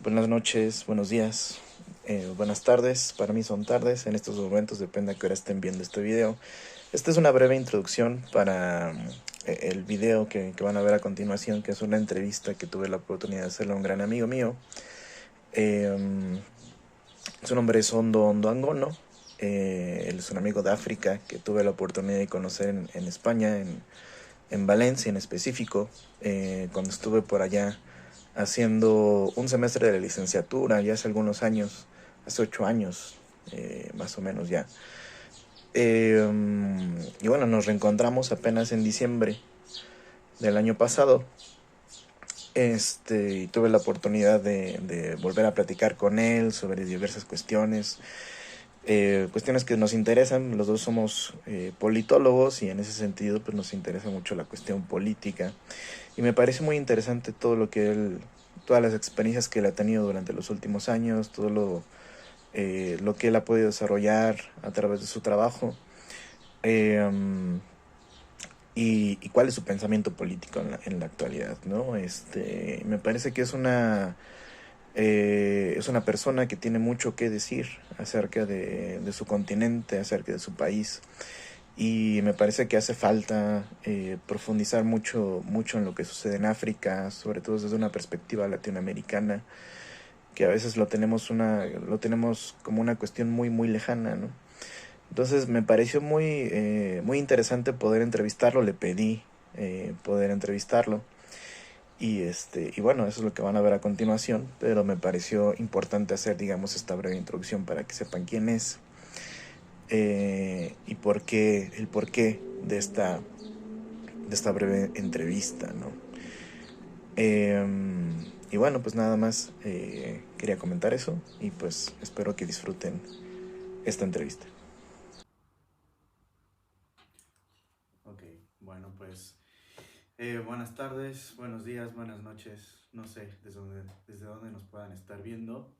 Buenas noches, buenos días, buenas tardes. Para mí son tardes, en estos momentos depende a qué hora estén viendo este video. Esta es una breve introducción para el video que van a ver a continuación, que es una entrevista que tuve la oportunidad de hacerle a un gran amigo mío. Eh, Su nombre es Ondo Angono. Él es un amigo de África que tuve la oportunidad de conocer en España, en Valencia en específico, cuando estuve por allá haciendo un semestre de la licenciatura, ya hace algunos años, hace 8 años, más o menos ya. Y bueno, nos reencontramos apenas en diciembre del año pasado. Y tuve la oportunidad de volver a platicar con él sobre diversas cuestiones, cuestiones que nos interesan. Los dos somos politólogos y en ese sentido pues nos interesa mucho la cuestión política. Y me parece muy interesante todo lo que él, todas las experiencias que él ha tenido durante los últimos años, todo lo que él ha podido desarrollar a través de su trabajo, eh, y cuál es su pensamiento político en la actualidad, ¿no? Me parece que es una persona que tiene mucho que decir acerca de su continente, acerca de su país. Y me parece que hace falta profundizar mucho en lo que sucede en África, sobre todo desde una perspectiva latinoamericana, que a veces lo tenemos como una cuestión muy lejana, ¿no? Entonces me pareció muy interesante poder entrevistarlo, le pedí poder entrevistarlo. Y bueno, eso es lo que van a ver a continuación, pero me pareció importante hacer, digamos, esta breve introducción para que sepan quién es, y el porqué de esta breve entrevista, ¿no? Y bueno, pues nada más quería comentar eso y pues espero que disfruten esta entrevista. Ok, bueno, pues buenas tardes, buenos días, buenas noches. No sé desde dónde nos puedan estar viendo,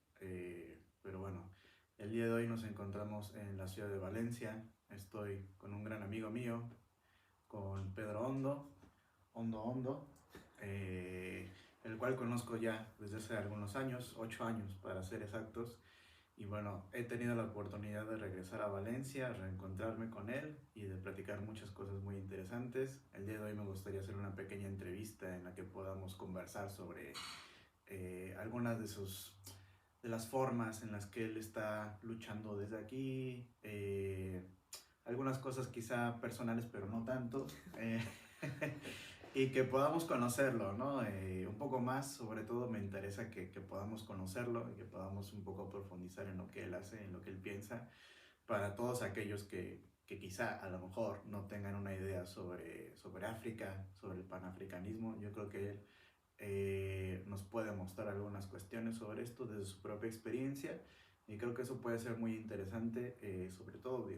pero bueno, el día de hoy nos encontramos en la ciudad de Valencia. Estoy con un gran amigo mío, con Pedro Hondo, el cual conozco ya desde hace algunos años, 8 años para ser exactos. Y bueno, he tenido la oportunidad de regresar a Valencia, reencontrarme con él y de platicar muchas cosas muy interesantes. El día de hoy me gustaría hacer una pequeña entrevista en la que podamos conversar sobre algunas de las formas en las que él está luchando desde aquí, algunas cosas quizá personales, pero no tanto, y que podamos conocerlo, ¿no? Un poco más, sobre todo me interesa que podamos conocerlo y que podamos un poco profundizar en lo que él hace, en lo que él piensa, para todos aquellos que quizá a lo mejor no tengan una idea sobre África, sobre el panafricanismo. Yo creo que él nos puede mostrar algunas cuestiones sobre esto desde su propia experiencia, y creo que eso puede ser muy interesante, sobre todo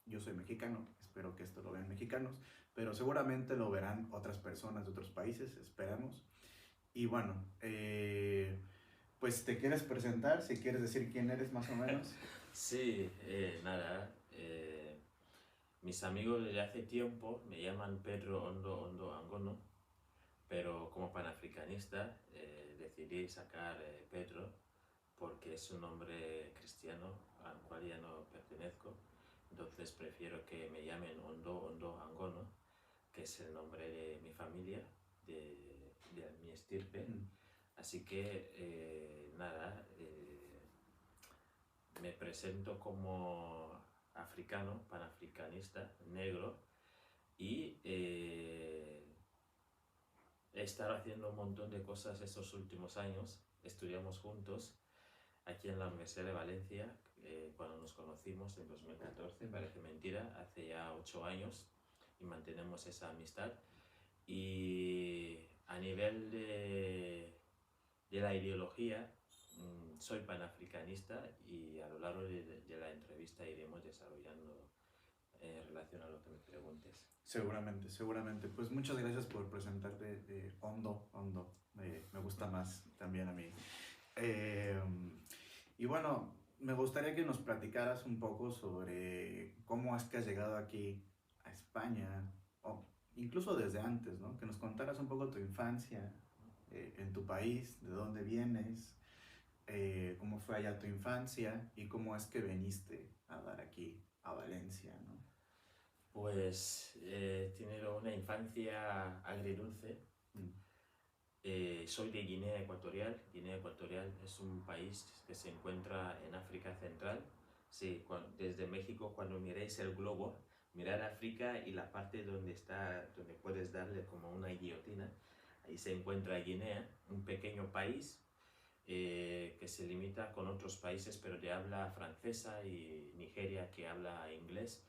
yo soy mexicano, espero que esto lo vean mexicanos, pero seguramente lo verán otras personas de otros países, esperamos. Y bueno, pues te quieres presentar, si quieres decir quién eres más o menos. Sí, nada. Mis amigos desde hace tiempo me llaman Pedro Ondo Angono, pero como panafricanista decidí sacar Pedro porque es un nombre cristiano al cual ya no pertenezco. Entonces prefiero que me llamen Ondo Angono, que es el nombre de mi familia, de mi estirpe. Mm. Así que nada. Me presento como africano, panafricanista, negro, y he estado haciendo un montón de cosas estos últimos años. Estudiamos juntos aquí en la Universidad de Valencia, cuando nos conocimos en 2014, parece mentira, hace ya 8 años, y mantenemos esa amistad. Y a nivel de la ideología, soy panafricanista, y a lo largo de la entrevista iremos desarrollando en relación a lo que me preguntes. Seguramente. Pues muchas gracias por presentarte, Hondo. Me gusta más también a mí. Eh, y bueno, me gustaría que nos platicaras un poco sobre cómo es que has llegado aquí a España, o incluso desde antes, ¿no? Que nos contaras un poco tu infancia en tu país, de dónde vienes, cómo fue allá tu infancia y cómo es que viniste a dar aquí a Valencia, ¿no? Pues he tenido una infancia agridulce. Mm. Soy de Guinea Ecuatorial. Guinea Ecuatorial es un país que se encuentra en África Central. Sí, desde México, cuando miréis el globo, mirad África y la parte donde está, donde puedes darle como una guillotina, ahí se encuentra Guinea, un pequeño país que se limita con otros países, pero de habla francesa, y Nigeria, que habla inglés.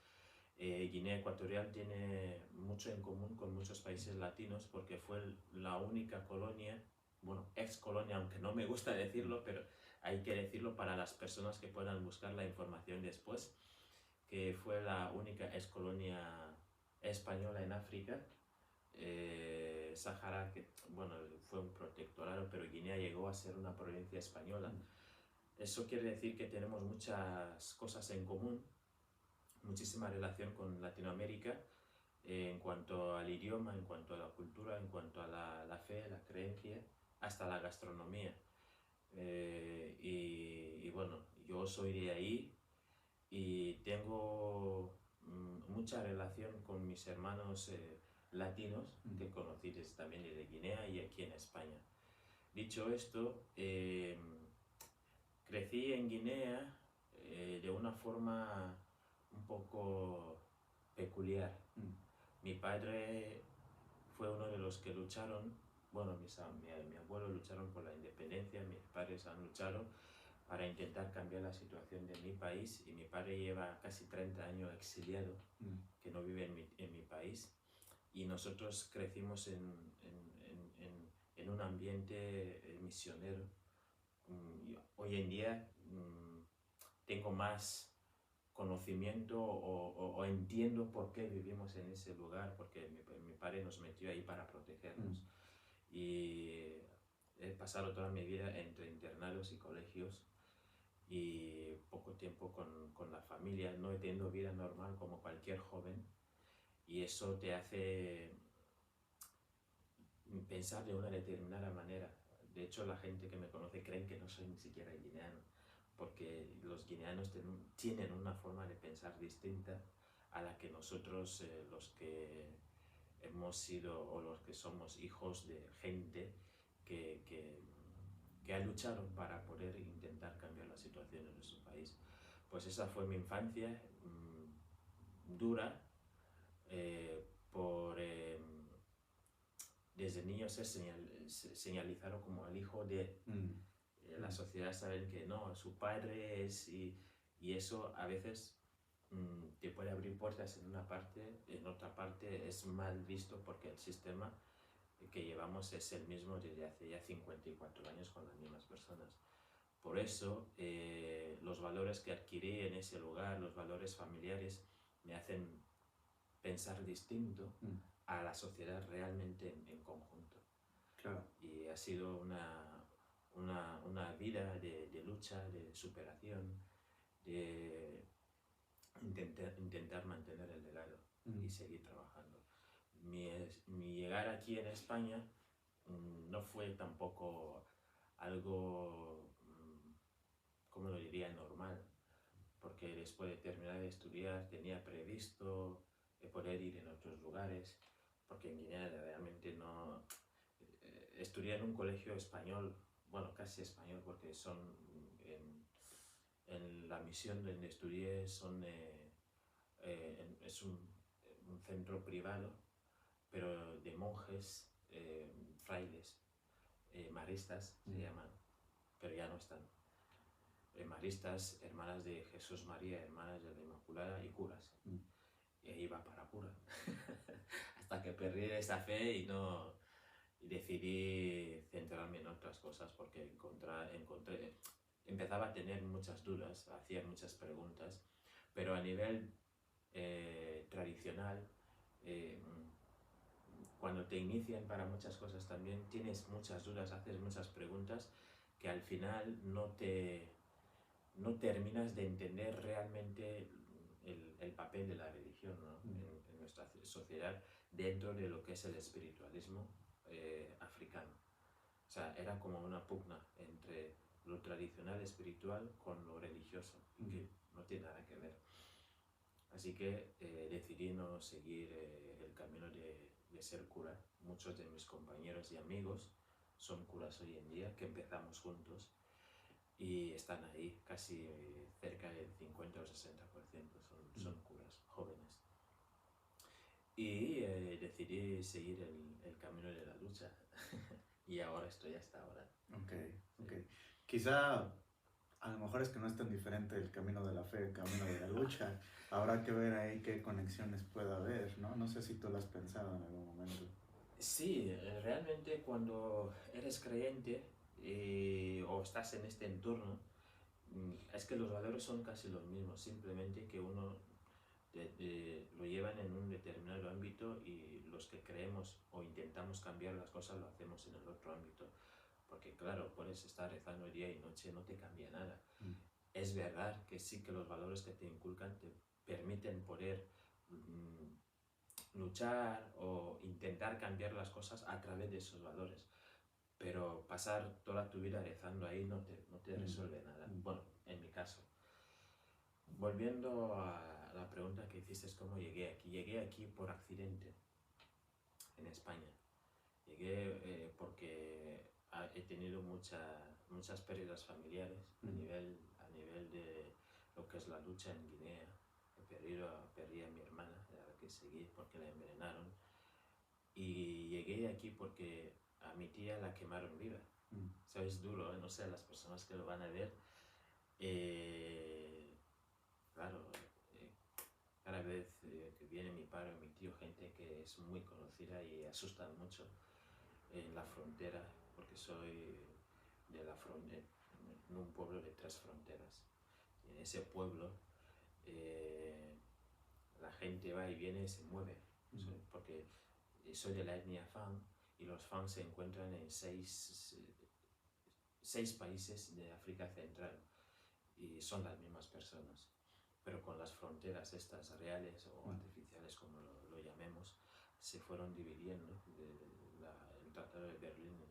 Guinea Ecuatorial tiene mucho en común con muchos países latinos porque fue la única colonia, bueno, ex colonia, aunque no me gusta decirlo, pero hay que decirlo para las personas que puedan buscar la información después, que fue la única ex colonia española en África. Sahara, que bueno, fue un protectorado, pero Guinea llegó a ser una provincia española. Eso quiere decir que tenemos muchas cosas en común, muchísima relación con Latinoamérica, en cuanto al idioma, en cuanto a la cultura, en cuanto a la fe, la creencia, hasta la gastronomía. Y bueno, yo soy de ahí y tengo mucha relación con mis hermanos latinos que conocí también desde Guinea y aquí en España. Dicho esto, crecí en Guinea de una forma un poco peculiar. Mi padre fue uno de los que lucharon, bueno, mi abuelo lucharon por la independencia, mis padres han luchado para intentar cambiar la situación de mi país, y mi padre lleva casi 30 años exiliado, que no vive en mi país, y nosotros crecimos en un ambiente misionero. Hoy en día tengo más conocimiento o entiendo por qué vivimos en ese lugar, porque mi padre nos metió ahí para protegernos. Y he pasado toda mi vida entre internados y colegios y poco tiempo con la familia. No he tenido vida normal como cualquier joven, y eso te hace pensar de una determinada manera. De hecho, la gente que me conoce creen que no soy ni siquiera guineano, porque los guineanos tienen una forma de pensar distinta a la que nosotros, los que hemos sido o los que somos hijos de gente que ha luchado para poder intentar cambiar la situación en nuestro país. Pues esa fue mi infancia, dura, desde niño ser señalizado como el hijo de... La sociedad sabe que no, su padre es... Y eso a veces te puede abrir puertas en una parte, en otra parte es mal visto porque el sistema que llevamos es el mismo desde hace ya 54 años con las mismas personas. Por eso los valores que adquirí en ese lugar, los valores familiares, me hacen pensar distinto a la sociedad realmente en conjunto. Claro. Y ha sido una vida de lucha, de superación, de intentar mantener el legado y seguir trabajando. Mi llegar aquí en España no fue tampoco algo, ¿cómo lo diría?, normal, porque después de terminar de estudiar tenía previsto poder ir en otros lugares, porque en Guinea realmente no... estudié en un colegio español, bueno, casi español, porque son en la misión donde estudié es un centro privado, pero de monjes, frailes, maristas se llaman, pero ya no están. Maristas, hermanas de Jesús María, hermanas de la Inmaculada, y curas. Y ahí iba para cura. Hasta que perdí esa fe y decidí centrarme en otras cosas, porque empezaba a tener muchas dudas, hacía muchas preguntas, pero a nivel tradicional, cuando te inician para muchas cosas también tienes muchas dudas, haces muchas preguntas que al final no terminas de entender realmente el papel de la religión, ¿no? en nuestra sociedad, dentro de lo que es el espiritualismo africano. O sea, era como una pugna entre lo tradicional vocacional, espiritual, con lo religioso, que no tiene nada que ver. Así que decidí no seguir el camino de ser cura. Muchos de mis compañeros y amigos son curas hoy en día, que empezamos juntos, y están ahí, casi cerca del 50 o 60% son curas jóvenes. Y decidí seguir el camino de la lucha y ahora estoy hasta ahora. Ok. Quizá a lo mejor es que no es tan diferente el camino de la fe, el camino de la lucha. Habrá que ver ahí qué conexiones puede haber, ¿no? No sé si tú lo has pensado en algún momento. Sí, realmente cuando eres creyente o estás en este entorno, es que los valores son casi los mismos, simplemente que uno lo llevan en un determinado ámbito y los que creemos o intentamos cambiar las cosas lo hacemos en el otro ámbito. Porque claro, puedes estar rezando día y noche, no te cambia nada. Es verdad que sí que los valores que te inculcan te permiten poder luchar o intentar cambiar las cosas a través de esos valores. Pero pasar toda tu vida rezando ahí no te resuelve nada. Bueno, en mi caso. Volviendo a la pregunta que hiciste, ¿cómo llegué aquí? Llegué aquí por accidente, en España. Llegué porque he tenido muchas pérdidas familiares a nivel de lo que es la lucha en Guinea. Perdí a mi hermana, a la que seguí porque la envenenaron. Y llegué aquí porque a mi tía la quemaron viva. Es duro, no sé, las personas que lo van a ver. Claro, cada vez que viene mi padre o mi tío, gente que es muy conocida y asustan mucho en la frontera, porque soy de la frontera, en un pueblo de 3 fronteras. Y en ese pueblo la gente va y viene y se mueve, porque soy de la etnia Fang y los Fang se encuentran en 6 países de África Central y son las mismas personas, pero con las fronteras estas reales o artificiales, como lo llamemos, se fueron dividiendo. El Tratado de Berlín en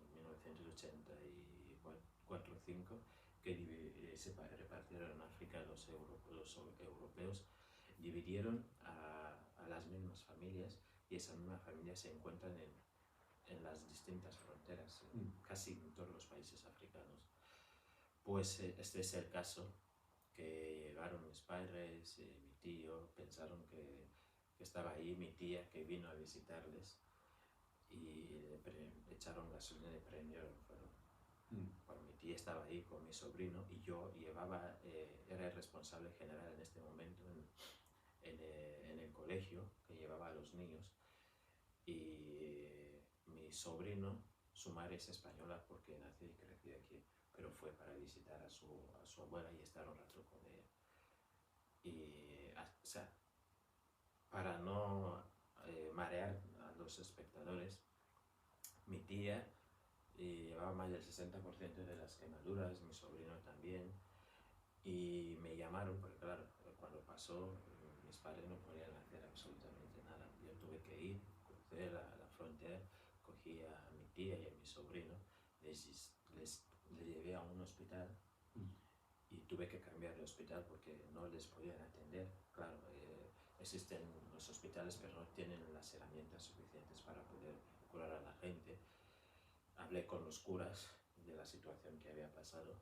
1984-5, que se repartieron en África los europeos, dividieron a las mismas familias y esas mismas familias se encuentran en las distintas fronteras, casi en todos los países africanos. Pues este es el caso, que llegaron mis padres, mi tío, pensaron que estaba ahí mi tía, que vino a visitarles, y le echaron gasolina y le prendieron fuego. Bueno, mi tía estaba ahí con mi sobrino y yo era el responsable general en este momento en el colegio, que llevaba a los niños, y mi sobrino, su madre es española porque nació y creció aquí, pero fue para visitar a su abuela y estar un rato con ella. Y, o sea, para no marear a los espectadores, mi tía llevaba más del 60% de las quemaduras, mi sobrino también, y me llamaron porque claro, cuando pasó mis padres no podían hacer absolutamente nada. Yo tuve que ir, crucé la frontera, cogí a mi tía y a mi sobrino, les llevé a un hospital y tuve que cambiar de hospital porque no les podían atender. Claro, existen los hospitales pero no tienen las herramientas suficientes para poder curar a la gente. Hablé con los curas de la situación que había pasado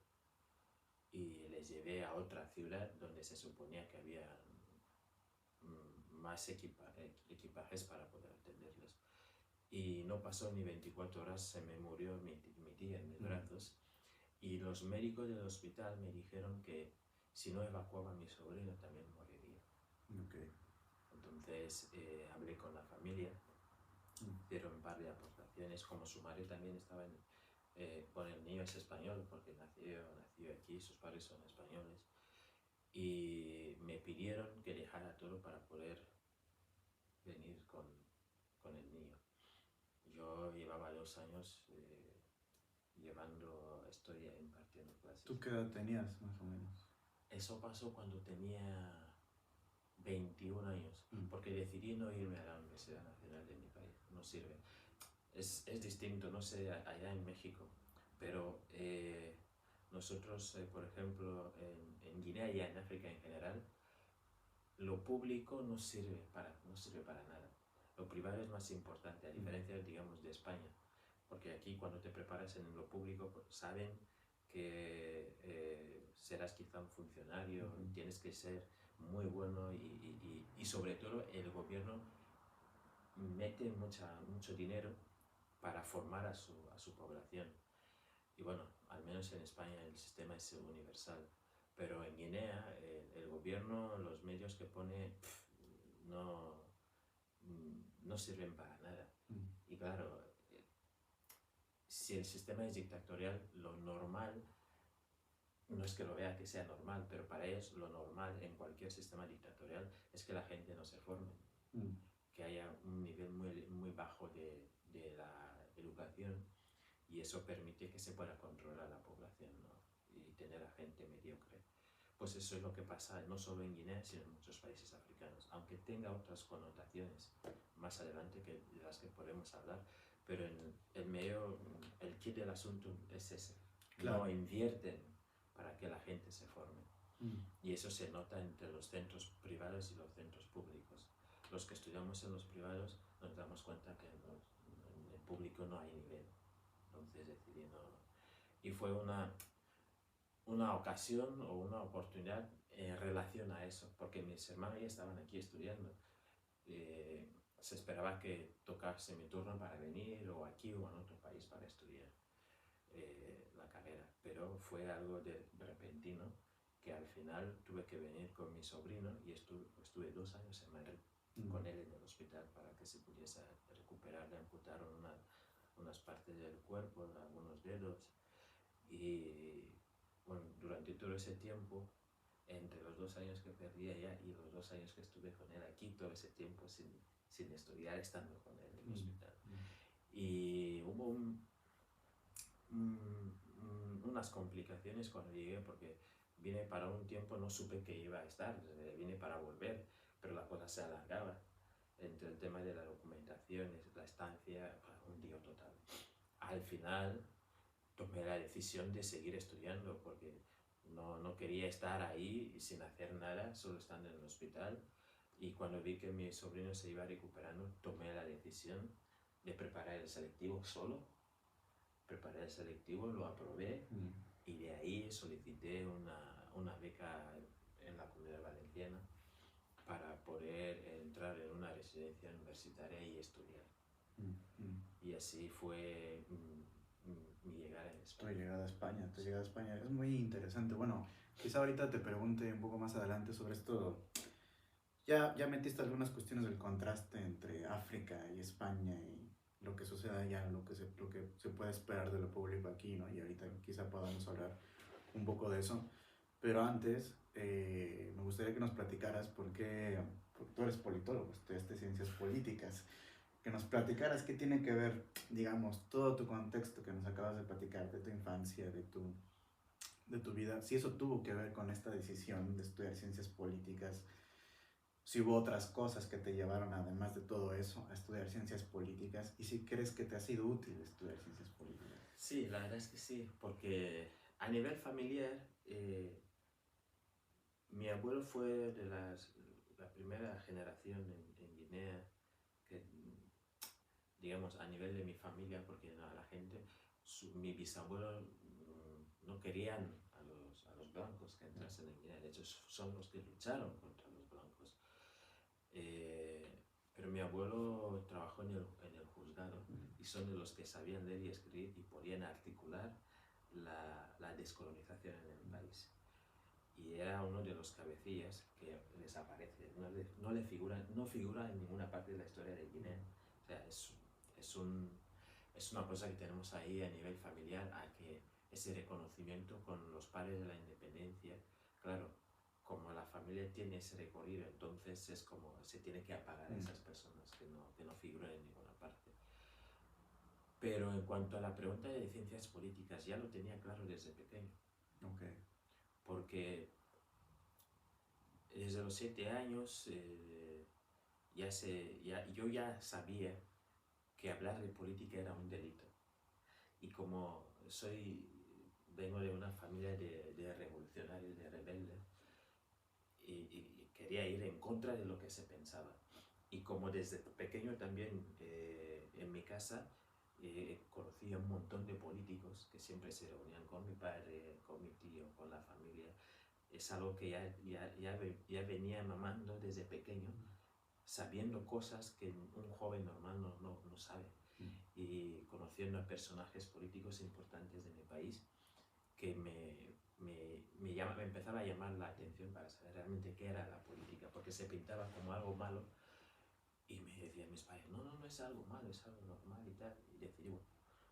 y les llevé a otra ciudad donde se suponía que había más equipajes para poder atenderlos. Y no pasó ni 24 horas, se me murió mi tía en mis brazos. Y los médicos del hospital me dijeron que si no evacuaba a mi sobrino también moriría. Entonces hablé con la familia, hicieron un par de aportaciones, como su madre también estaba bueno, el niño es español porque nació aquí, sus padres son españoles, y me pidieron que dejara todo para poder venir con el niño. Yo llevaba 2 años estoy impartiendo clases. ¿Tú qué edad tenías, más o menos? Eso pasó cuando tenía 21 años, porque decidí no irme a la Universidad Nacional de mi país, no sirve. Es distinto, no sé, allá en México, pero nosotros, por ejemplo, en Guinea y en África en general, lo público no sirve para nada. Lo privado es más importante, a diferencia, digamos, de España. Porque aquí cuando te preparas en lo público, pues, saben que serás quizá un funcionario, tienes que ser muy bueno y sobre todo el gobierno mete mucho dinero para formar a su población. Y bueno, al menos en España el sistema es universal. Pero en Guinea el gobierno, los medios que pone, no, no sirven para nada. Y claro, si el sistema es dictatorial, lo normal, no es que lo vea que sea normal, pero para ellos lo normal en cualquier sistema dictatorial es que la gente no se forme, que haya un nivel muy bajo de la educación, y eso permite que se pueda controlar la población, ¿no? Y tener a gente mediocre. Pues eso es lo que pasa no solo en Guinea, sino en muchos países africanos, aunque tenga otras connotaciones más adelante de las que podemos hablar, pero en el medio, el kit del asunto es ese. Claro. No invierten para que la gente se forme. Y eso se nota entre los centros privados y los centros públicos. Los que estudiamos en los privados nos damos cuenta que en el público no hay nivel. Entonces decidí no. Y fue una ocasión o una oportunidad en relación a eso, porque mis hermanos ya estaban aquí estudiando. Se esperaba que tocase mi turno para venir o aquí o en otro país para estudiar la carrera, pero fue algo de repentino que al final tuve que venir con mi sobrino y estuve 2 años en Madrid con él en el hospital para que se pudiese recuperar. Le amputaron unas partes del cuerpo, algunos dedos, y bueno, durante todo ese tiempo, entre los 2 años que perdí allá y los 2 años que estuve con él aquí, todo ese tiempo sin estudiar, estando con él en el hospital. Y hubo unas complicaciones cuando llegué, porque vine para un tiempo, no supe que iba a estar, vine para volver, pero la cosa se alargaba entre el tema de la documentación, la estancia, un lío total. Al final tomé la decisión de seguir estudiando, porque no quería estar ahí sin hacer nada, solo estando en el hospital. Y cuando vi que mi sobrino se iba recuperando, tomé la decisión de preparar el selectivo solo. Preparé el selectivo, lo aprobé, y de ahí solicité una beca en la Comunidad Valenciana para poder entrar en una residencia universitaria y estudiar. Y así fue mi llegada a España. Tu llegada a España. Es muy interesante. Bueno, quizá ahorita te pregunte un poco más adelante sobre esto. Ya metiste algunas cuestiones del contraste entre África y España y lo que sucede allá, lo que se puede esperar de lo público aquí, ¿no? Y ahorita quizá podamos hablar un poco de eso. Pero antes, me gustaría que nos platicaras porque tú eres politólogo, estudiaste ciencias políticas, que nos platicaras qué tiene que ver, digamos, todo tu contexto que nos acabas de platicar, de tu infancia, de tu vida, si eso tuvo que ver con esta decisión de estudiar ciencias políticas, si hubo otras cosas que te llevaron, además de todo eso, a estudiar ciencias políticas, y si crees que te ha sido útil estudiar ciencias políticas. Sí, la verdad es que sí, porque a nivel familiar, mi abuelo fue de la primera generación en Guinea, que, digamos, a nivel de mi familia, porque no, la gente, mi bisabuelo no querían a los blancos que entrasen en Guinea, de hecho son los que lucharon contra los blancos. Pero mi abuelo trabajó en el juzgado y son de los que sabían leer y escribir y podían articular la descolonización en el país. Y era uno de los cabecillas que desaparece, no figura en ninguna parte de la historia de Guinea. O sea, es una cosa que tenemos ahí a nivel familiar, a que ese reconocimiento con los padres de la independencia, claro, como la familia tiene ese recorrido, entonces es como se tiene que apagar a esas personas que no figuran en ninguna parte. Pero en cuanto a la pregunta de ciencias políticas, ya lo tenía claro desde pequeño. Okay. Porque desde los 7 años yo ya sabía que hablar de política era un delito. Y como vengo de una familia contra de lo que se pensaba. Y como desde pequeño también en mi casa conocí a un montón de políticos que siempre se reunían con mi padre, con mi tío, con la familia. Es algo que ya venía mamando desde pequeño, sabiendo cosas que un joven normal no sabe. Y conociendo a personajes políticos importantes de mi país que me empezaba a llamar la atención para saber realmente qué era la política, porque se pintaba como algo malo y me decían mis padres, no es algo malo, es algo normal y tal. Y decidí, bueno,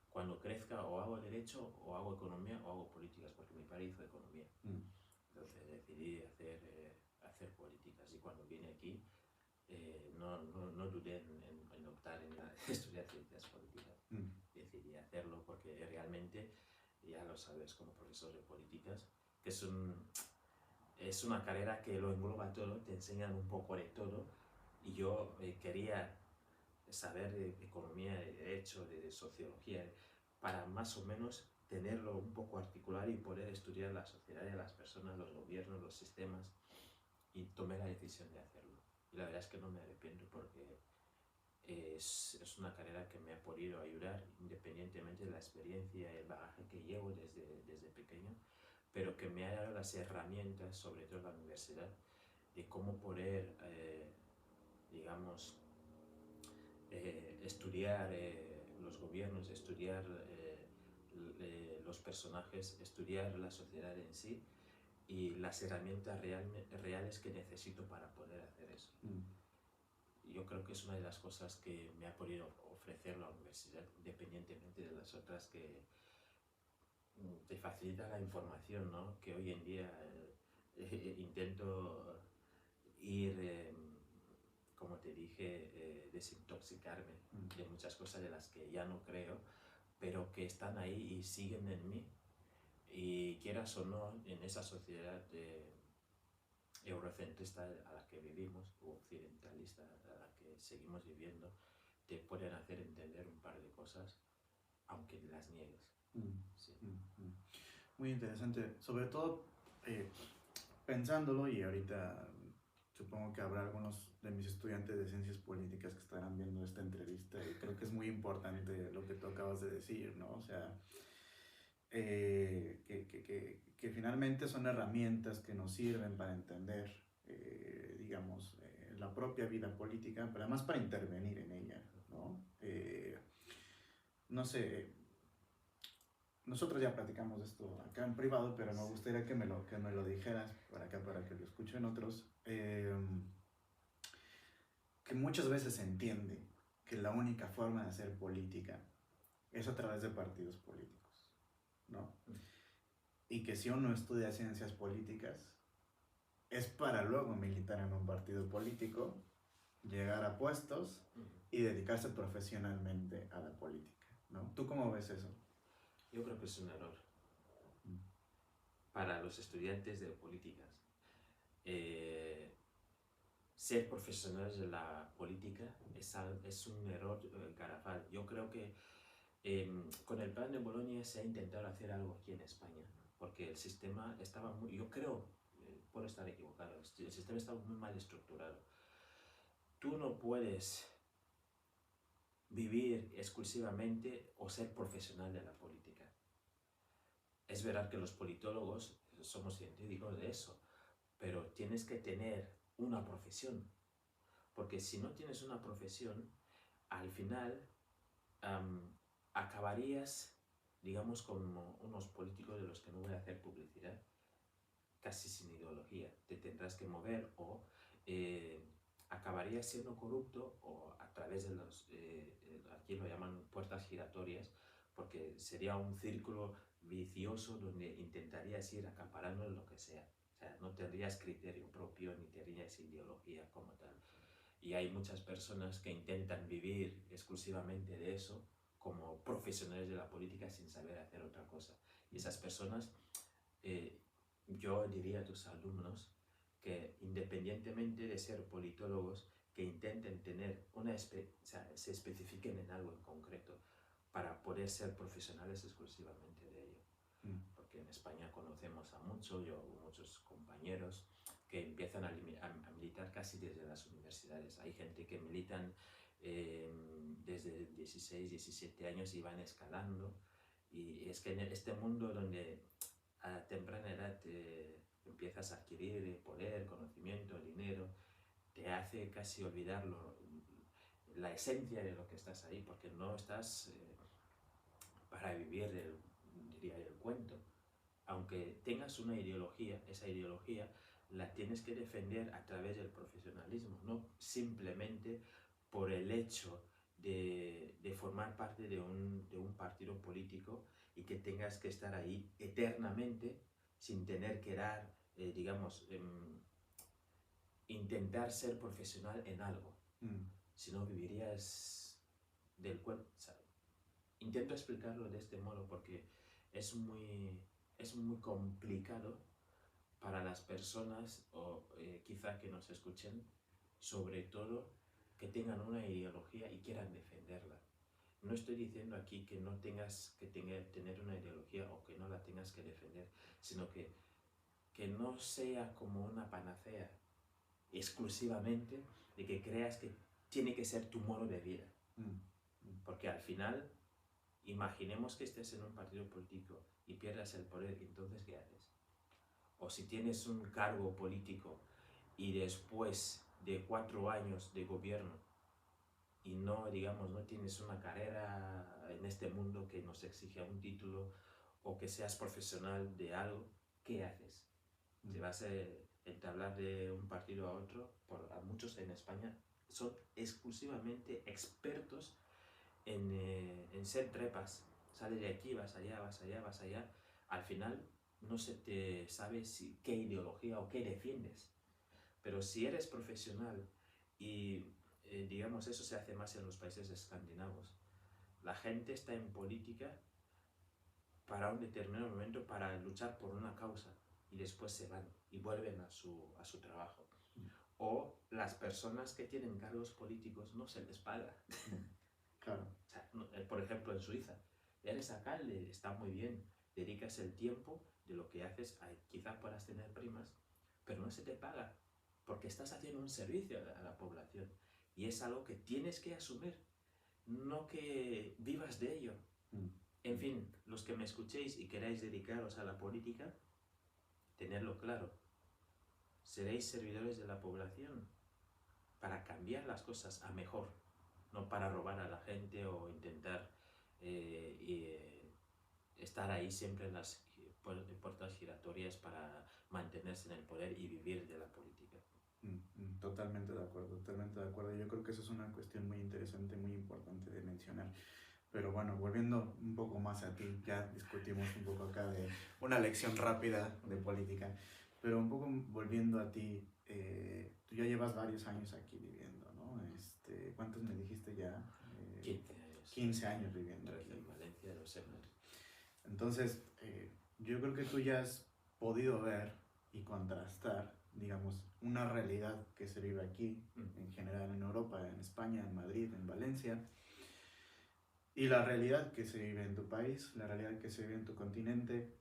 cuando crezca o hago derecho o hago economía o hago políticas, porque mi padre hizo economía. Entonces decidí hacer políticas y cuando vine aquí no dudé en optar en estudiar ciencias políticas. Decidí hacerlo porque realmente, ya lo sabes como profesor de políticas, que es una carrera que lo engloba todo, te enseñan un poco de todo y yo quería saber de economía, de derecho, de sociología, para más o menos tenerlo un poco articular y poder estudiar la sociedad de las personas, los gobiernos, los sistemas, y tomé la decisión de hacerlo. Y la verdad es que no me arrepiento porque es una carrera que me ha podido ayudar independientemente de la experiencia y el bagaje que llevo desde pequeño, pero que me ha dado las herramientas, sobre todo en la universidad, de cómo poder, digamos, estudiar los gobiernos, estudiar los personajes, estudiar la sociedad en sí y las herramientas reales que necesito para poder hacer eso. Yo creo que es una de las cosas que me ha podido ofrecer la universidad, independientemente de las otras que te facilita la información, ¿no? Que hoy en día intento ir, como te dije, desintoxicarme de muchas cosas de las que ya no creo, pero que están ahí y siguen en mí. Y quieras o no, en esa sociedad eurocentrista a la que vivimos, o occidentalista a la que seguimos viviendo, te pueden hacer entender un par de cosas, aunque las niegues. Sí. Muy interesante, sobre todo pensándolo, y ahorita supongo que habrá algunos de mis estudiantes de ciencias políticas que estarán viendo esta entrevista y creo que es muy importante lo que tú acabas de decir, ¿no? O sea, que finalmente son herramientas que nos sirven para entender, digamos, la propia vida política, pero además para intervenir en ella, ¿no? No sé, nosotros ya platicamos de esto acá en privado, pero me gustaría que me lo dijeras para acá, para que lo escuchen otros, que muchas veces se entiende que la única forma de hacer política es a través de partidos políticos, ¿no? Y que si uno estudia ciencias políticas es para luego militar en un partido político, llegar a puestos y dedicarse profesionalmente a la política, ¿no? ¿Tú cómo ves eso? Yo creo que es un error para los estudiantes de políticas. Ser profesionales de la política es un error garrafal. Yo creo que con el plan de Bolonia se ha intentado hacer algo aquí en España, porque el sistema estaba muy, yo creo, puedo estar equivocado, el sistema estaba muy mal estructurado. Tú no puedes vivir exclusivamente o ser profesional de la política. Es verdad que los politólogos somos científicos de eso, pero tienes que tener una profesión, porque si no tienes una profesión, al final acabarías, digamos, como unos políticos de los que no voy a hacer publicidad, casi sin ideología. Te tendrás que mover o acabarías siendo corrupto o a través de los, aquí lo llaman puertas giratorias, porque sería un círculo vicioso donde intentarías ir acaparando lo que sea. O sea, no tendrías criterio propio ni tendrías ideología como tal. Y hay muchas personas que intentan vivir exclusivamente de eso como profesionales de la política sin saber hacer otra cosa. Y esas personas, yo diría a tus alumnos que independientemente de ser politólogos, que intenten tener o sea, se especifiquen en algo en concreto para poder ser profesionales exclusivamente de ello. Porque en España conocemos a muchos, yo muchos compañeros que empiezan a militar casi desde las universidades. Hay gente que militan desde 16, 17 años y van escalando. Y es que en este mundo donde a temprana edad empiezas a adquirir poder, conocimiento, dinero, te hace casi olvidar la esencia de lo que estás ahí, porque no estás para vivir, diría, el cuento. Aunque tengas una ideología, esa ideología la tienes que defender a través del profesionalismo, no simplemente por el hecho de formar parte de un partido político y que tengas que estar ahí eternamente sin tener que dar, digamos, intentar ser profesional en algo. Si no, vivirías del cuerpo. O sea, intento explicarlo de este modo porque es muy complicado para las personas, o quizá que nos escuchen, sobre todo que tengan una ideología y quieran defenderla. No estoy diciendo aquí que no tengas que tener una ideología o que no la tengas que defender, sino que no sea como una panacea exclusivamente de que creas que tiene que ser tu modo de vida. Porque al final, imaginemos que estés en un partido político y pierdas el poder, entonces ¿qué haces? O si tienes un cargo político y después de 4 años de gobierno y no, digamos, no tienes una carrera en este mundo que nos exige un título o que seas profesional de algo, ¿qué haces? Te vas a entablar de un partido a otro. A muchos en España son exclusivamente expertos en ser trepas. Sales de aquí, vas allá, vas allá, vas allá. Al final no se te sabe qué ideología o qué defiendes. Pero si eres profesional y, digamos, eso se hace más en los países escandinavos, la gente está en política para un determinado momento, para luchar por una causa, y después se van y vuelven a su trabajo. O las personas que tienen cargos políticos no se les paga. Claro. O sea, por ejemplo, en Suiza, eres alcalde, está muy bien, dedicas el tiempo de lo que haces, quizás puedas tener primas, pero no se te paga, porque estás haciendo un servicio a la población. Y es algo que tienes que asumir, no que vivas de ello. En fin, los que me escuchéis y queráis dedicaros a la política, tenedlo claro. Seréis servidores de la población para cambiar las cosas a mejor, no para robar a la gente o intentar estar ahí siempre en las puertas giratorias para mantenerse en el poder y vivir de la política. Totalmente de acuerdo, totalmente de acuerdo. Yo creo que eso es una cuestión muy interesante, muy importante de mencionar. Pero bueno, volviendo un poco más a ti, ya discutimos un poco acá de una lección rápida de política, pero un poco volviendo a ti, tú ya llevas varios años aquí viviendo, ¿no? ¿Cuántos me dijiste ya? 15 años. 15 años viviendo aquí aquí. En Valencia, no sé. Entonces, yo creo que tú ya has podido ver y contrastar, digamos, una realidad que se vive aquí, en general en Europa, en España, en Madrid, en Valencia, y la realidad que se vive en tu país, la realidad que se vive en tu continente.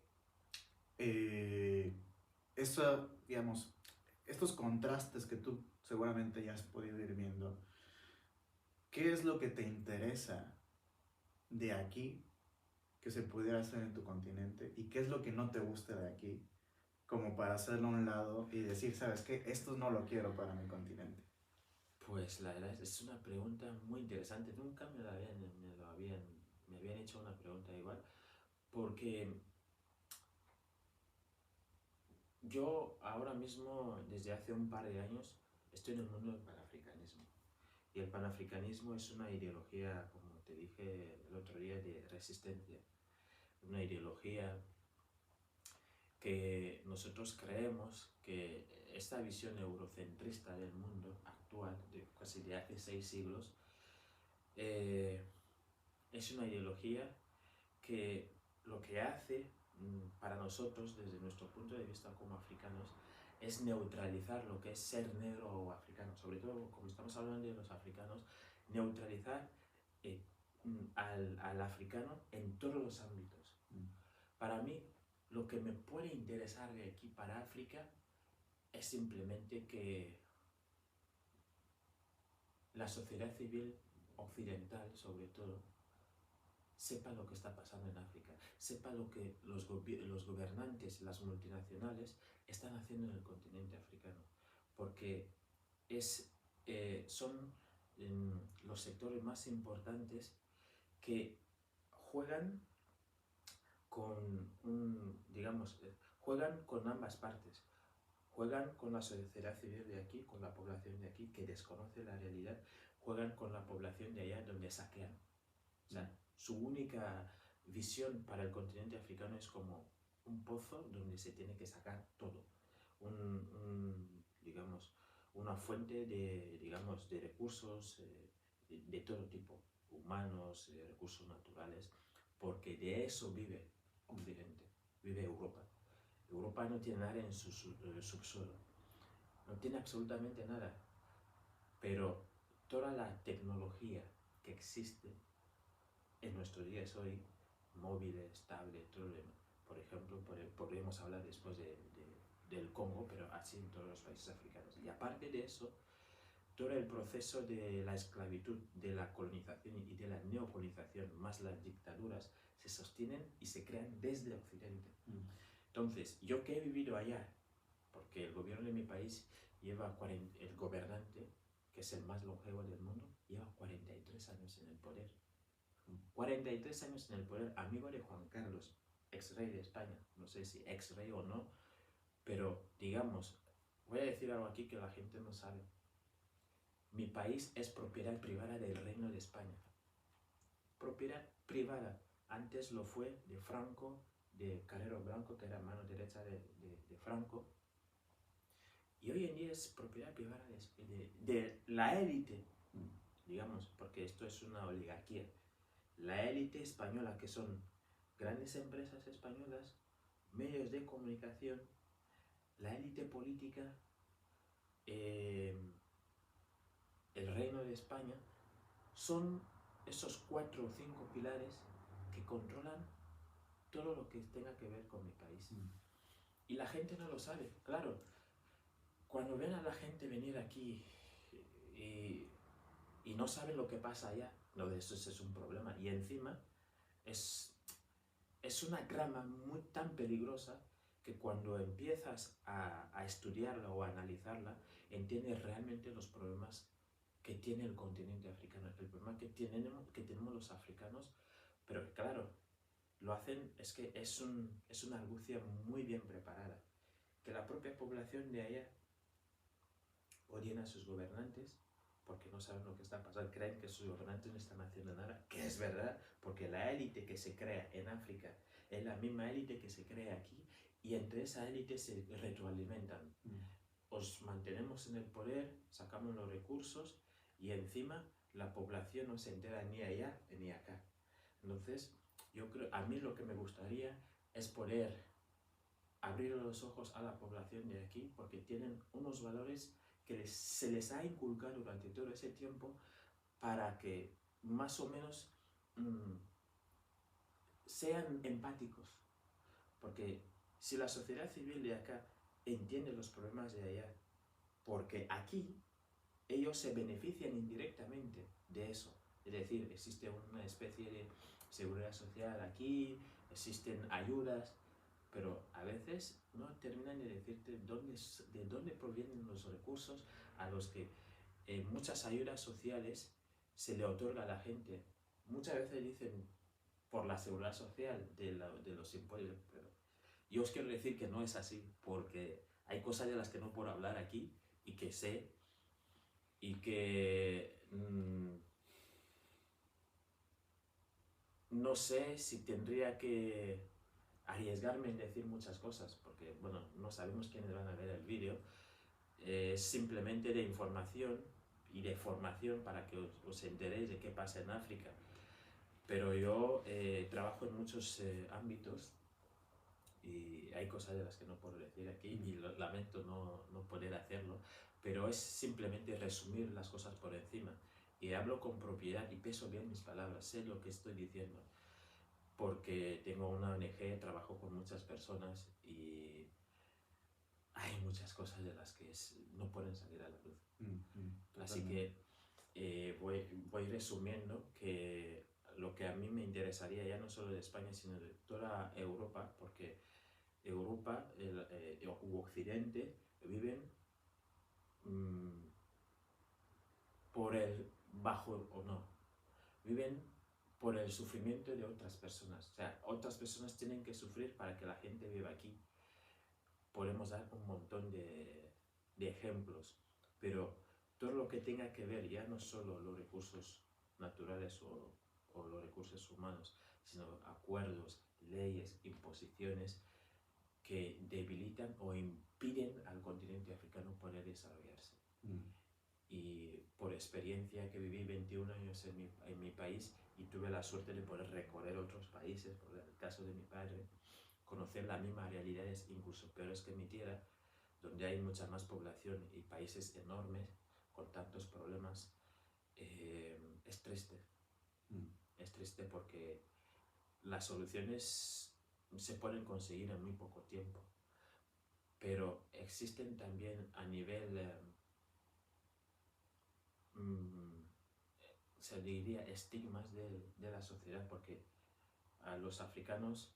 Digamos, estos contrastes que tú seguramente ya has podido ir viendo, ¿qué es lo que te interesa de aquí que se pudiera hacer en tu continente? ¿Y qué es lo que no te gusta de aquí? Como para hacerlo a un lado y decir, ¿sabes qué? Esto no lo quiero para mi continente. Pues la verdad es una pregunta muy interesante. Nunca me habían hecho una pregunta igual, porque yo ahora mismo, desde hace un par de años, estoy en el mundo del panafricanismo. Y el panafricanismo es una ideología, como te dije el otro día, de resistencia. Una ideología que nosotros creemos que esta visión eurocentrista del mundo actual, casi de hace 6 siglos, es una ideología que lo que hace para nosotros, desde nuestro punto de vista como africanos, es neutralizar lo que es ser negro o africano. Sobre todo, como estamos hablando de los africanos, neutralizar al africano en todos los ámbitos. Para mí, lo que me puede interesar de aquí para África es simplemente que la sociedad civil occidental, sobre todo, sepa lo que está pasando en África, sepa lo que los gobernantes, las multinacionales, están haciendo en el continente africano, porque son los sectores más importantes que juegan juegan con ambas partes. Juegan con la sociedad civil de aquí, con la población de aquí que desconoce la realidad, juegan con la población de allá donde saquean. O sea, su única visión para el continente africano es como un pozo donde se tiene que sacar todo. Digamos, una fuente de recursos de todo tipo, humanos, recursos naturales, porque de eso vive Occidente, vive Europa. Europa no tiene nada en su subsuelo, no tiene absolutamente nada, pero toda la tecnología que existe en nuestros días hoy, móviles, tablets, todo lo demás, por ejemplo, podríamos hablar después del Congo, pero así en todos los países africanos. Y aparte de eso, todo el proceso de la esclavitud, de la colonización y de la neocolonización, más las dictaduras, se sostienen y se crean desde Occidente. Entonces, yo que he vivido allá, porque el gobierno de mi país lleva el gobernante, que es el más longevo del mundo, lleva 43 años en el poder. 43 años en el poder, amigo de Juan Carlos, ex rey de España, no sé si ex rey o no, pero digamos, voy a decir algo aquí que la gente no sabe. Mi país es propiedad privada del Reino de España. Propiedad privada. Antes lo fue de Franco, de Carrero Blanco, que era mano derecha de Franco. Y hoy en día es propiedad privada de la élite, digamos, porque esto es una oligarquía. La élite española, que son grandes empresas españolas, medios de comunicación, la élite política, el Reino de España, son esos 4 o 5 pilares que controlan todo lo que tenga que ver con mi país. Y la gente no lo sabe, claro. Cuando ven a la gente venir aquí y no saben lo que pasa allá, no, de eso es un problema. Y encima es una trama muy tan peligrosa que cuando empiezas a estudiarla o a analizarla, entiendes realmente los problemas que tiene el continente africano, el problema que tenemos los africanos, pero claro, lo hacen, es que es una argucia muy bien preparada, que la propia población de allá odian a sus gobernantes porque no saben lo que está pasando, creen que sus gobernantes no están haciendo nada, que es verdad, porque la élite que se crea en África es la misma élite que se crea aquí, y entre esa élite se retroalimentan. Os mantenemos en el poder, sacamos los recursos, y encima la población no se entera ni allá ni acá. Entonces, yo creo, a mí lo que me gustaría es poder abrir los ojos a la población de aquí, porque tienen unos valores que se les ha inculcado durante todo ese tiempo para que más o menos sean empáticos. Porque si la sociedad civil de acá entiende los problemas de allá, porque aquí ellos se benefician indirectamente de eso. Es decir, existe una especie de seguridad social aquí, existen ayudas, pero a veces no terminan de decirte de dónde provienen los recursos a los que muchas ayudas sociales se le otorga a la gente. Muchas veces dicen por la seguridad social de los impuestos, pero yo os quiero decir que no es así, porque hay cosas de las que no puedo hablar aquí y que sé, y que no sé si tendría que arriesgarme en decir muchas cosas, porque bueno, no sabemos quiénes van a ver el vídeo, es simplemente de información y de formación para que os enteréis de qué pasa en África. Pero yo trabajo en muchos ámbitos y hay cosas de las que no puedo decir aquí y lamento no poder hacerlo, pero es simplemente resumir las cosas por encima. Y hablo con propiedad y peso bien mis palabras, sé lo que estoy diciendo, porque tengo una ONG, trabajo con muchas personas y hay muchas cosas de las que no pueden salir a la luz. Así Totalmente. que voy resumiendo que lo que a mí me interesaría ya no solo de España, sino de toda Europa, porque Europa u Occidente viven mm, por el bajo o no, viven por el sufrimiento de otras personas. O sea, otras personas tienen que sufrir para que la gente viva aquí. Podemos dar un montón de ejemplos, pero todo lo que tenga que ver ya no solo los recursos naturales o los recursos humanos, sino acuerdos, leyes, imposiciones que debilitan o impiden al continente africano poder desarrollarse. Y por experiencia que viví 21 años en mi país y tuve la suerte de poder recorrer otros países, por el caso de mi padre, conocer las mismas realidades, incluso peores que mi tierra, donde hay mucha más población y países enormes con tantos problemas, es triste. Es triste porque las soluciones se pueden conseguir en muy poco tiempo, pero existen también a nivel, se diría, estigmas de la sociedad, porque a los africanos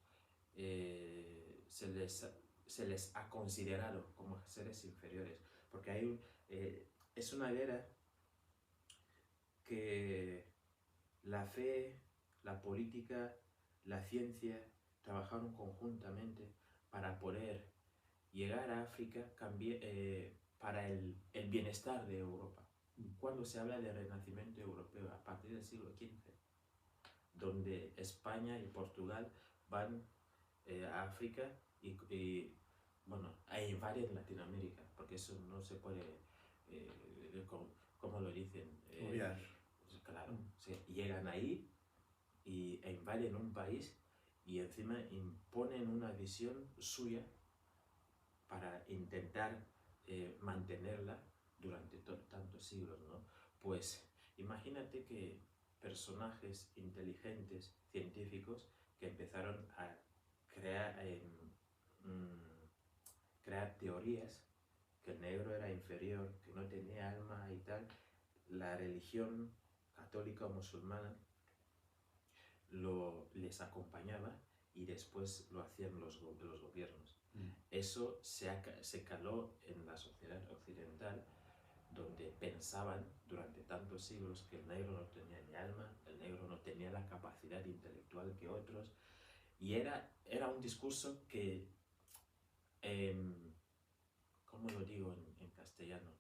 se les ha considerado como seres inferiores, porque es una era que la fe, la política, la ciencia trabajaron conjuntamente para poder llegar a África para el bienestar de Europa. Cuando se habla de renacimiento europeo a partir del siglo XV, donde España y Portugal van a África bueno, hay varias en Latinoamérica, porque eso no se puede, como lo dicen, Obviar. claro, llegan ahí e invaden un país y encima imponen una visión suya para intentar mantenerla durante tantos siglos, ¿no? Pues imagínate que personajes inteligentes, científicos, que empezaron a crear, crear teorías que el negro era inferior, que no tenía alma y tal, la religión católica o musulmana les acompañaba y después lo hacían los gobiernos. Eso se caló en la sociedad occidental, donde pensaban durante tantos siglos que el negro no tenía ni alma, el negro no tenía la capacidad intelectual que otros, y era un discurso que, ¿cómo lo digo en castellano?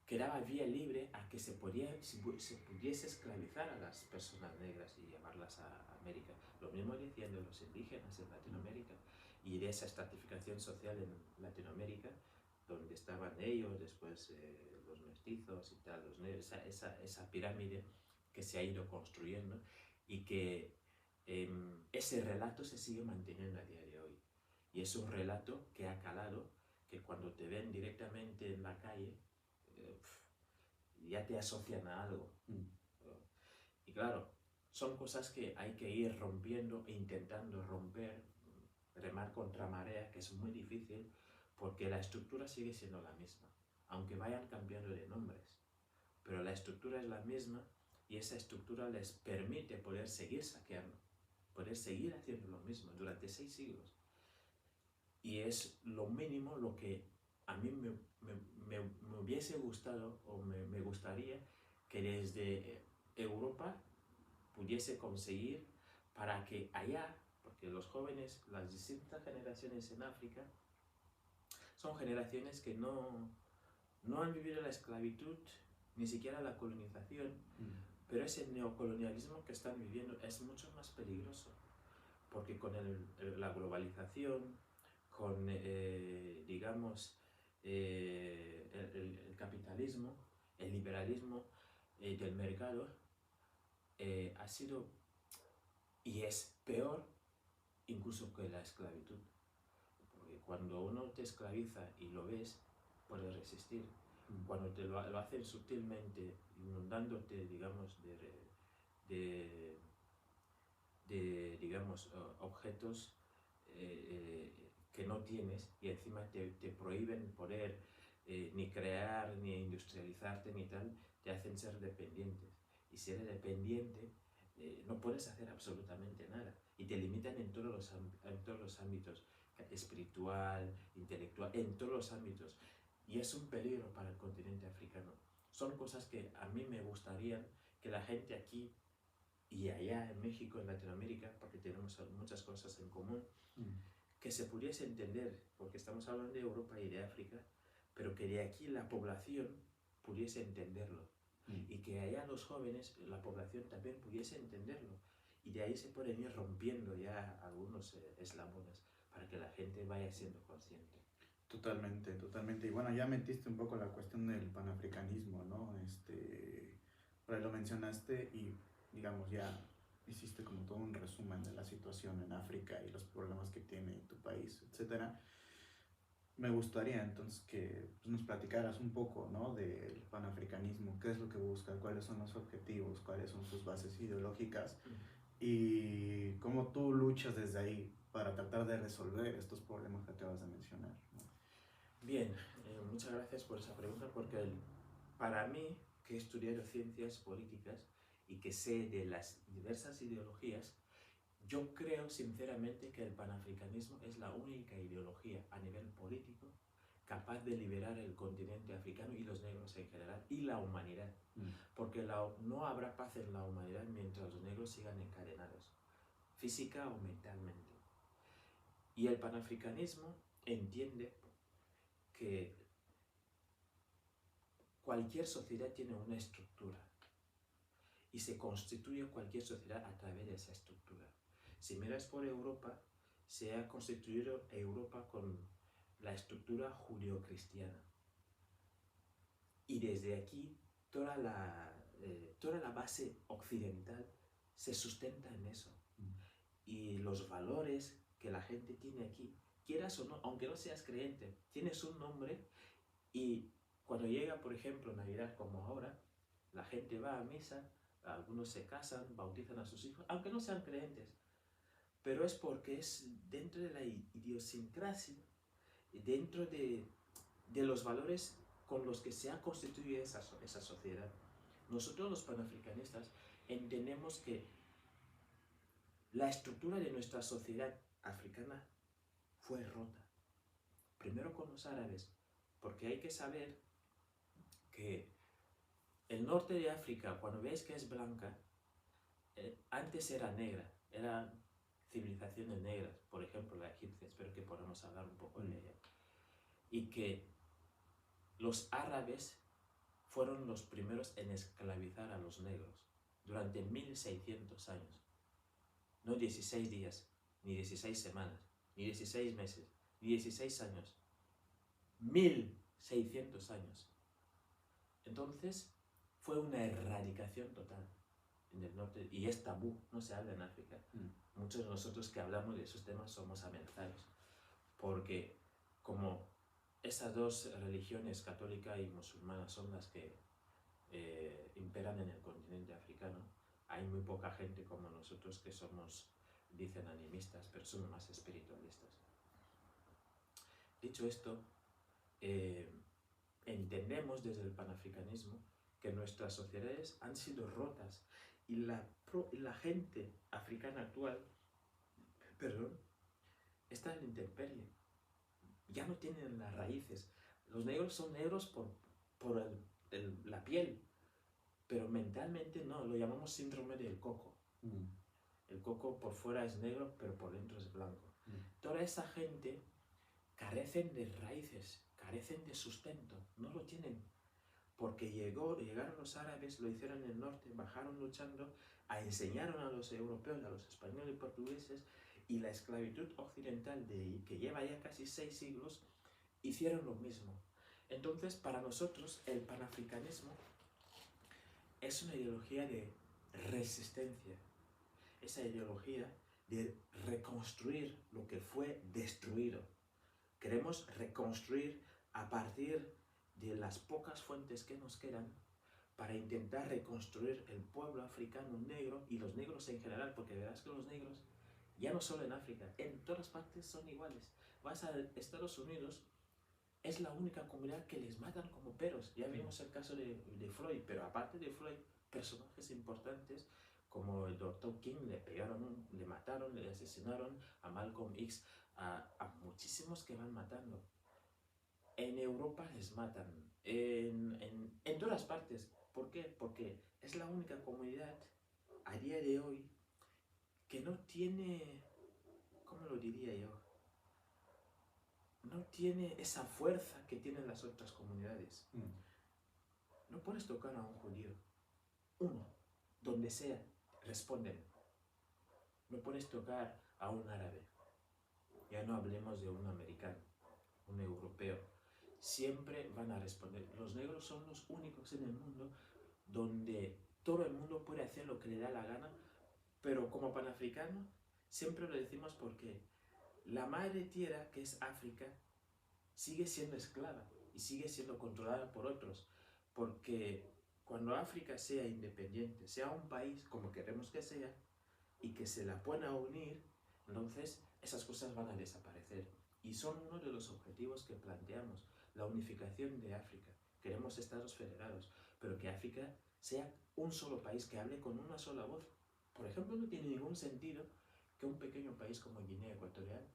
Que daba vía libre a que se pudiese esclavizar a las personas negras y llevarlas a América. Lo mismo decían de los indígenas en Latinoamérica y de esa estratificación social en Latinoamérica, donde estaban ellos, después los mestizos y tal, los negros, esa pirámide que se ha ido construyendo y que ese relato se sigue manteniendo a día de hoy. Y es un relato que ha calado, que cuando te ven directamente en la calle, ya te asocian a algo. Y claro, son cosas que hay que ir rompiendo e intentando romper, remar contra marea, que es muy difícil, porque la estructura sigue siendo la misma, aunque vayan cambiando de nombres. Pero la estructura es la misma y esa estructura les permite poder seguir saqueando, poder seguir haciendo lo mismo durante 6 siglos. Y es lo mínimo lo que a mí me hubiese gustado o me gustaría que desde Europa pudiese conseguir para que allá, porque los jóvenes, las distintas generaciones en África, son generaciones que no han vivido la esclavitud, ni siquiera la colonización, pero ese neocolonialismo que están viviendo es mucho más peligroso, porque con la globalización, con, digamos, el capitalismo, el liberalismo del mercado, ha sido y es peor incluso que la esclavitud. Porque cuando uno te esclaviza y lo ves, puedes resistir. Cuando te lo hacen sutilmente, inundándote, digamos, digamos, objetos que no tienes y encima te prohíben poder ni crear, ni industrializarte, ni tal, te hacen ser dependientes. Y si eres dependiente, no puedes hacer absolutamente nada. Y te limitan en todos los ámbitos, espiritual, intelectual, en todos los ámbitos. Y es un peligro para el continente africano. Son cosas que a mí me gustaría que la gente aquí y allá en México, en Latinoamérica, porque tenemos muchas cosas en común, que se pudiese entender, porque estamos hablando de Europa y de África, pero que de aquí la población pudiese entenderlo. Y que allá los jóvenes, la población también pudiese entenderlo. Y de ahí se pueden ir rompiendo ya algunos eslabones para que la gente vaya siendo consciente. Totalmente, totalmente. Y bueno, ya metiste un poco la cuestión del panafricanismo, ¿no? Por ahí lo mencionaste y, digamos, ya hiciste como todo un resumen de la situación en África y los problemas que tiene tu país, etcétera. Me gustaría entonces que pues, nos platicaras un poco, ¿no? Del panafricanismo, qué es lo que busca, cuáles son los objetivos, cuáles son sus bases ideológicas y cómo tú luchas desde ahí para tratar de resolver estos problemas que acabas de mencionar, ¿no? Bien, muchas gracias por esa pregunta, porque para mí, que he estudiado ciencias políticas y que sé de las diversas ideologías, yo creo sinceramente que el panafricanismo es la única ideología a nivel político capaz de liberar el continente africano y los negros en general y la humanidad. Porque no habrá paz en la humanidad mientras los negros sigan encadenados, física o mentalmente. Y el panafricanismo entiende que cualquier sociedad tiene una estructura y se constituye cualquier sociedad a través de esa estructura. Si miras por Europa, se ha constituido Europa con la estructura judeocristiana. Y desde aquí, toda la base occidental se sustenta en eso. Y los valores que la gente tiene aquí, quieras o no, aunque no seas creyente, tienes un nombre y cuando llega, por ejemplo, Navidad como ahora, la gente va a misa, algunos se casan, bautizan a sus hijos, aunque no sean creyentes. Pero es porque es dentro de la idiosincrasia, dentro de los valores con los que se ha constituido esa sociedad. Nosotros los panafricanistas entendemos que la estructura de nuestra sociedad africana fue rota. Primero con los árabes, porque hay que saber que el norte de África, cuando veis que es blanca, antes era negra, eran civilizaciones negras, por ejemplo la egipcia, espero que podamos hablar un poco de ella, y que los árabes fueron los primeros en esclavizar a los negros durante 1600 años, no 16 días, ni 16 semanas, ni 16 meses, ni 16 años, 1600 años. Entonces fue una erradicación total en el norte, y es tabú, no se habla en África. Muchos de nosotros que hablamos de esos temas somos amenazados, porque como esas dos religiones, católica y musulmana, son las que imperan en el continente africano, hay muy poca gente como nosotros que somos, dicen animistas, pero somos más espiritualistas. Dicho esto, entendemos desde el panafricanismo que nuestras sociedades han sido rotas y la gente africana actual, está en la intemperie. Ya no tienen las raíces. Los negros son negros por la piel, pero mentalmente no, lo llamamos síndrome del coco. El coco por fuera es negro, pero por dentro es blanco. Toda esa gente carecen de raíces, carecen de sustento, no lo tienen. Porque llegaron los árabes, lo hicieron en el norte, bajaron luchando, enseñaron a los europeos, a los españoles y portugueses, y la esclavitud occidental, que lleva ya casi 6 siglos, hicieron lo mismo. Entonces, para nosotros, el panafricanismo es una ideología de resistencia, esa ideología de reconstruir lo que fue destruido. Queremos reconstruir a partir de las pocas fuentes que nos quedan para intentar reconstruir el pueblo africano negro y los negros en general, porque verás que los negros, ya no solo en África, en todas partes son iguales. vas a Estados Unidos, es la única comunidad que les matan como perros. Ya vimos el caso de Floyd, pero aparte de Floyd, personajes importantes como el Dr. King le pegaron, le mataron, le asesinaron, a Malcolm X, a muchísimos que van matando. En Europa les matan, en todas partes. ¿Por qué? Porque es la única comunidad a día de hoy que no tiene, ¿cómo lo diría yo? No tiene esa fuerza que tienen las otras comunidades. No puedes tocar a un judío, uno, donde sea, responden. No puedes tocar a un árabe, ya no hablemos de un americano, un europeo. Siempre van a responder. Los negros son los únicos en el mundo donde todo el mundo puede hacer lo que le da la gana, pero como panafricano siempre lo decimos porque la madre tierra, que es África, sigue siendo esclava y sigue siendo controlada por otros, porque cuando África sea independiente, sea un país como queremos que sea, y que se la pueda unir, entonces esas cosas van a desaparecer. Y son uno de los objetivos que planteamos, la unificación de África. Queremos estados federados, pero que África sea un solo país que hable con una sola voz. Por ejemplo, no tiene ningún sentido que un pequeño país como Guinea Ecuatorial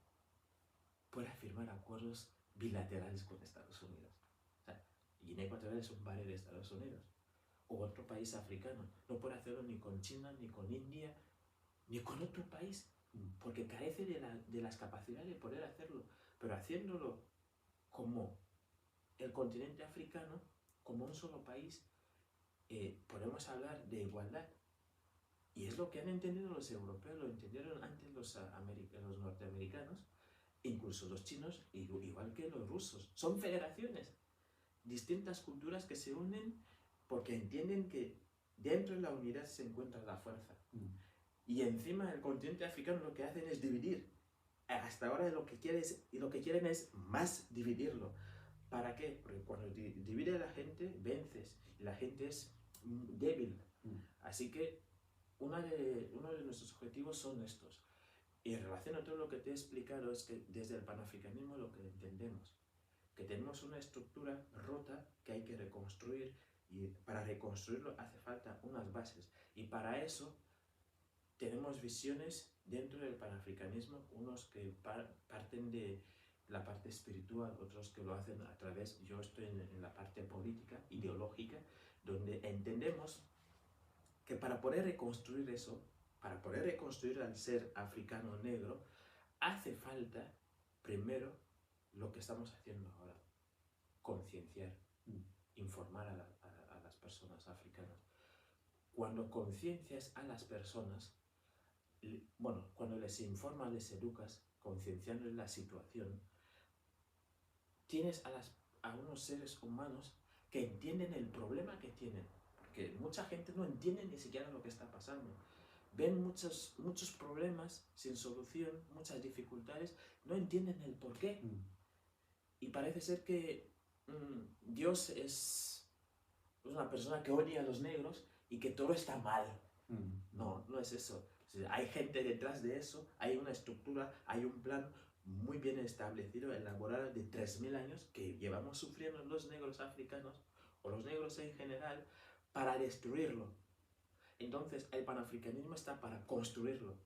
pueda firmar acuerdos bilaterales con Estados Unidos. O sea, Guinea Ecuatorial es un barrio de Estados Unidos. O otro país africano. No puede hacerlo ni con China, ni con India, ni con otro país, porque carece de las capacidades de poder hacerlo. Pero haciéndolo como el continente africano, como un solo país, podemos hablar de igualdad. Y es lo que han entendido los europeos, lo entendieron antes los norteamericanos, incluso los chinos, igual que los rusos. Son federaciones, distintas culturas que se unen porque entienden que dentro de la unidad se encuentra la fuerza. Y encima el continente africano lo que hacen es dividir. Hasta ahora lo que quieren es más dividirlo. ¿Para qué? Porque cuando divide a la gente, vences. Y la gente es débil. Así que uno de nuestros objetivos son estos. Y en relación a todo lo que te he explicado es que desde el panafricanismo lo que entendemos, que tenemos una estructura rota que hay que reconstruir, y para reconstruirlo hace falta unas bases. Y para eso tenemos visiones dentro del panafricanismo, unos que parten de la parte espiritual, otros que lo hacen a través, yo estoy en la parte política, ideológica, donde entendemos que para poder reconstruir eso, para poder reconstruir al ser africano negro, hace falta primero lo que estamos haciendo ahora, concienciar, informar a las personas africanas. Cuando conciencias a las personas, bueno, cuando les informas, les educas, concienciándoles la situación, tienes a unos seres humanos que entienden el problema que tienen, porque mucha gente no entiende ni siquiera lo que está pasando. Ven muchos problemas sin solución, muchas dificultades, no entienden el porqué. Y parece ser que Dios es una persona que odia a los negros y que todo está mal. No, no es eso. Hay gente detrás de eso, hay una estructura, hay un plan muy bien establecido, elaborado de 3000 años que llevamos sufriendo los negros africanos o los negros en general para destruirlo. Entonces el panafricanismo está para construirlo.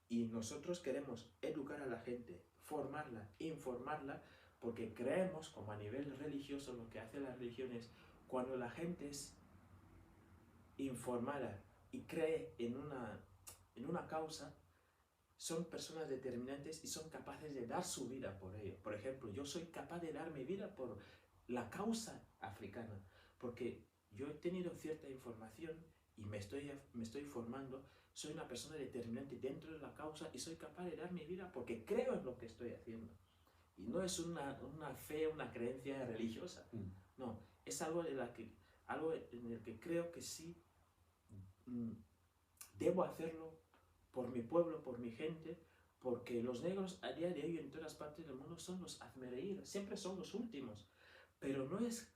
Y nosotros queremos educar a la gente, formarla, informarla, porque creemos, como a nivel religioso, lo que hace la religión es, cuando la gente es informada y cree en una causa, son personas determinantes y son capaces de dar su vida por ello. Por ejemplo, yo soy capaz de dar mi vida por la causa africana, porque yo he tenido cierta información y me estoy formando, soy una persona determinante dentro de la causa y soy capaz de dar mi vida porque creo en lo que estoy haciendo. Y no es una fe, una creencia religiosa, no, es algo en el que creo que sí debo hacerlo por mi pueblo, por mi gente, porque los negros a día de hoy en todas partes del mundo son los hazmereír, siempre son los últimos, pero no es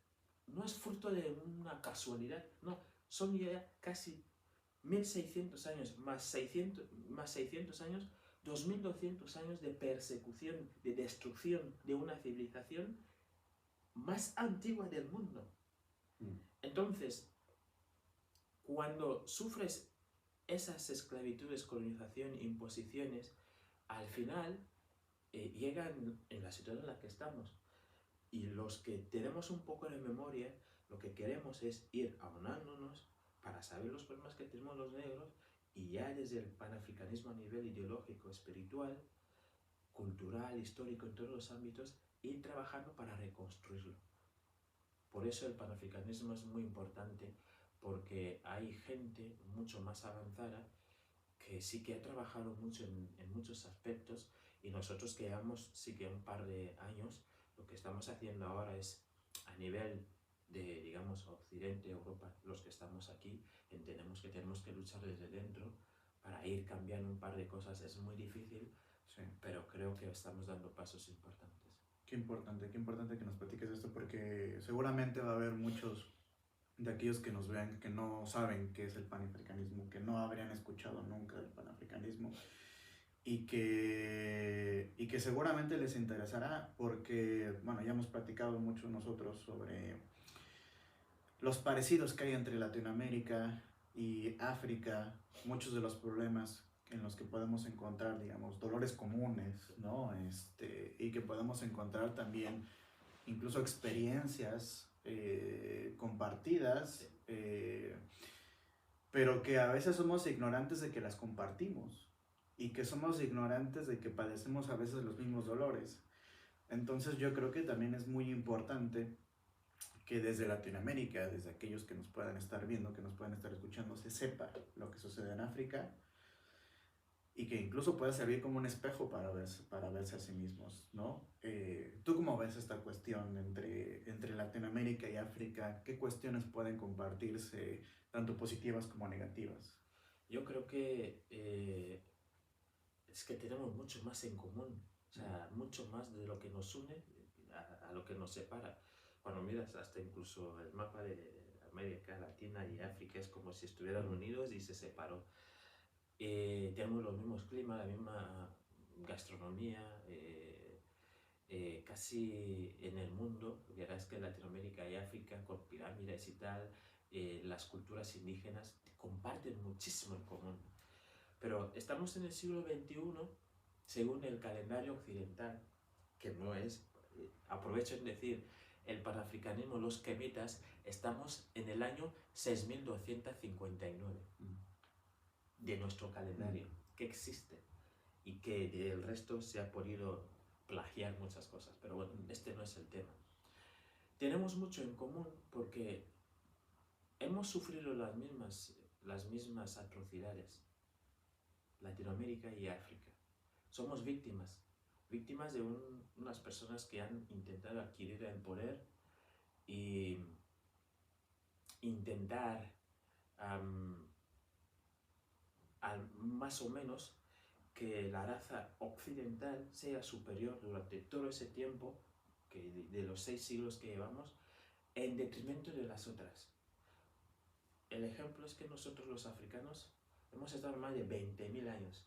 fruto de una casualidad, no, son ya casi 1600 años, más 600 años, 2200 años de persecución, de destrucción de una civilización más antigua del mundo. Entonces, cuando sufres esas esclavitudes, colonización, imposiciones, al final llegan en la situación en la que estamos. Y los que tenemos un poco de memoria, lo que queremos es ir aunándonos para saber los problemas que tenemos los negros y ya desde el panafricanismo a nivel ideológico, espiritual, cultural, histórico, en todos los ámbitos, ir trabajando para reconstruirlo. Por eso el panafricanismo es muy importante, porque hay gente mucho más avanzada que sí que ha trabajado mucho en muchos aspectos, y nosotros que llevamos sí que un par de años, lo que estamos haciendo ahora es a nivel de, digamos, Occidente, Europa, los que estamos aquí, entendemos que tenemos que luchar desde dentro para ir cambiando un par de cosas. Es muy difícil, sí, pero creo que estamos dando pasos importantes. Qué importante que nos platiques esto, porque seguramente va a haber muchos de aquellos que nos vean que no saben qué es el panafricanismo, que no habrían escuchado nunca del panafricanismo, y que seguramente les interesará, porque, bueno, ya hemos platicado mucho nosotros sobre los parecidos que hay entre Latinoamérica y África, muchos de los problemas en los que podemos encontrar, digamos, dolores comunes, ¿no? Y que podemos encontrar también incluso experiencias compartidas, pero que a veces somos ignorantes de que las compartimos y que somos ignorantes de que padecemos a veces los mismos dolores. Entonces yo creo que también es muy importante que desde Latinoamérica, desde aquellos que nos puedan estar viendo, que nos puedan estar escuchando, se sepa lo que sucede en África, y que incluso pueda servir como un espejo para verse a sí mismos, ¿no? ¿Tú cómo ves esta cuestión entre Latinoamérica y África? ¿Qué cuestiones pueden compartirse, tanto positivas como negativas? Yo creo que es que tenemos mucho más en común, o sea, mucho más de lo que nos une a lo que nos separa. Cuando miras hasta incluso el mapa de América Latina y África, es como si estuvieran unidos y se separó. Tenemos los mismos climas, la misma gastronomía, casi en el mundo. Verás que Latinoamérica y África, con pirámides y tal, las culturas indígenas comparten muchísimo en común. Pero estamos en el siglo XXI, según el calendario occidental, que no es, aprovecho en decir, el panafricanismo, los quemitas, estamos en el año 6259 de nuestro calendario, que existe, y que del resto se ha podido plagiar muchas cosas, pero bueno, este no es el tema. Tenemos mucho en común porque hemos sufrido las mismas atrocidades, Latinoamérica y África. Somos víctimas de unas personas que han intentado adquirir el poder y intentar más o menos que la raza occidental sea superior durante todo ese tiempo, que de los 6 siglos que llevamos, en detrimento de las otras. El ejemplo es que nosotros los africanos hemos estado más de 20.000 años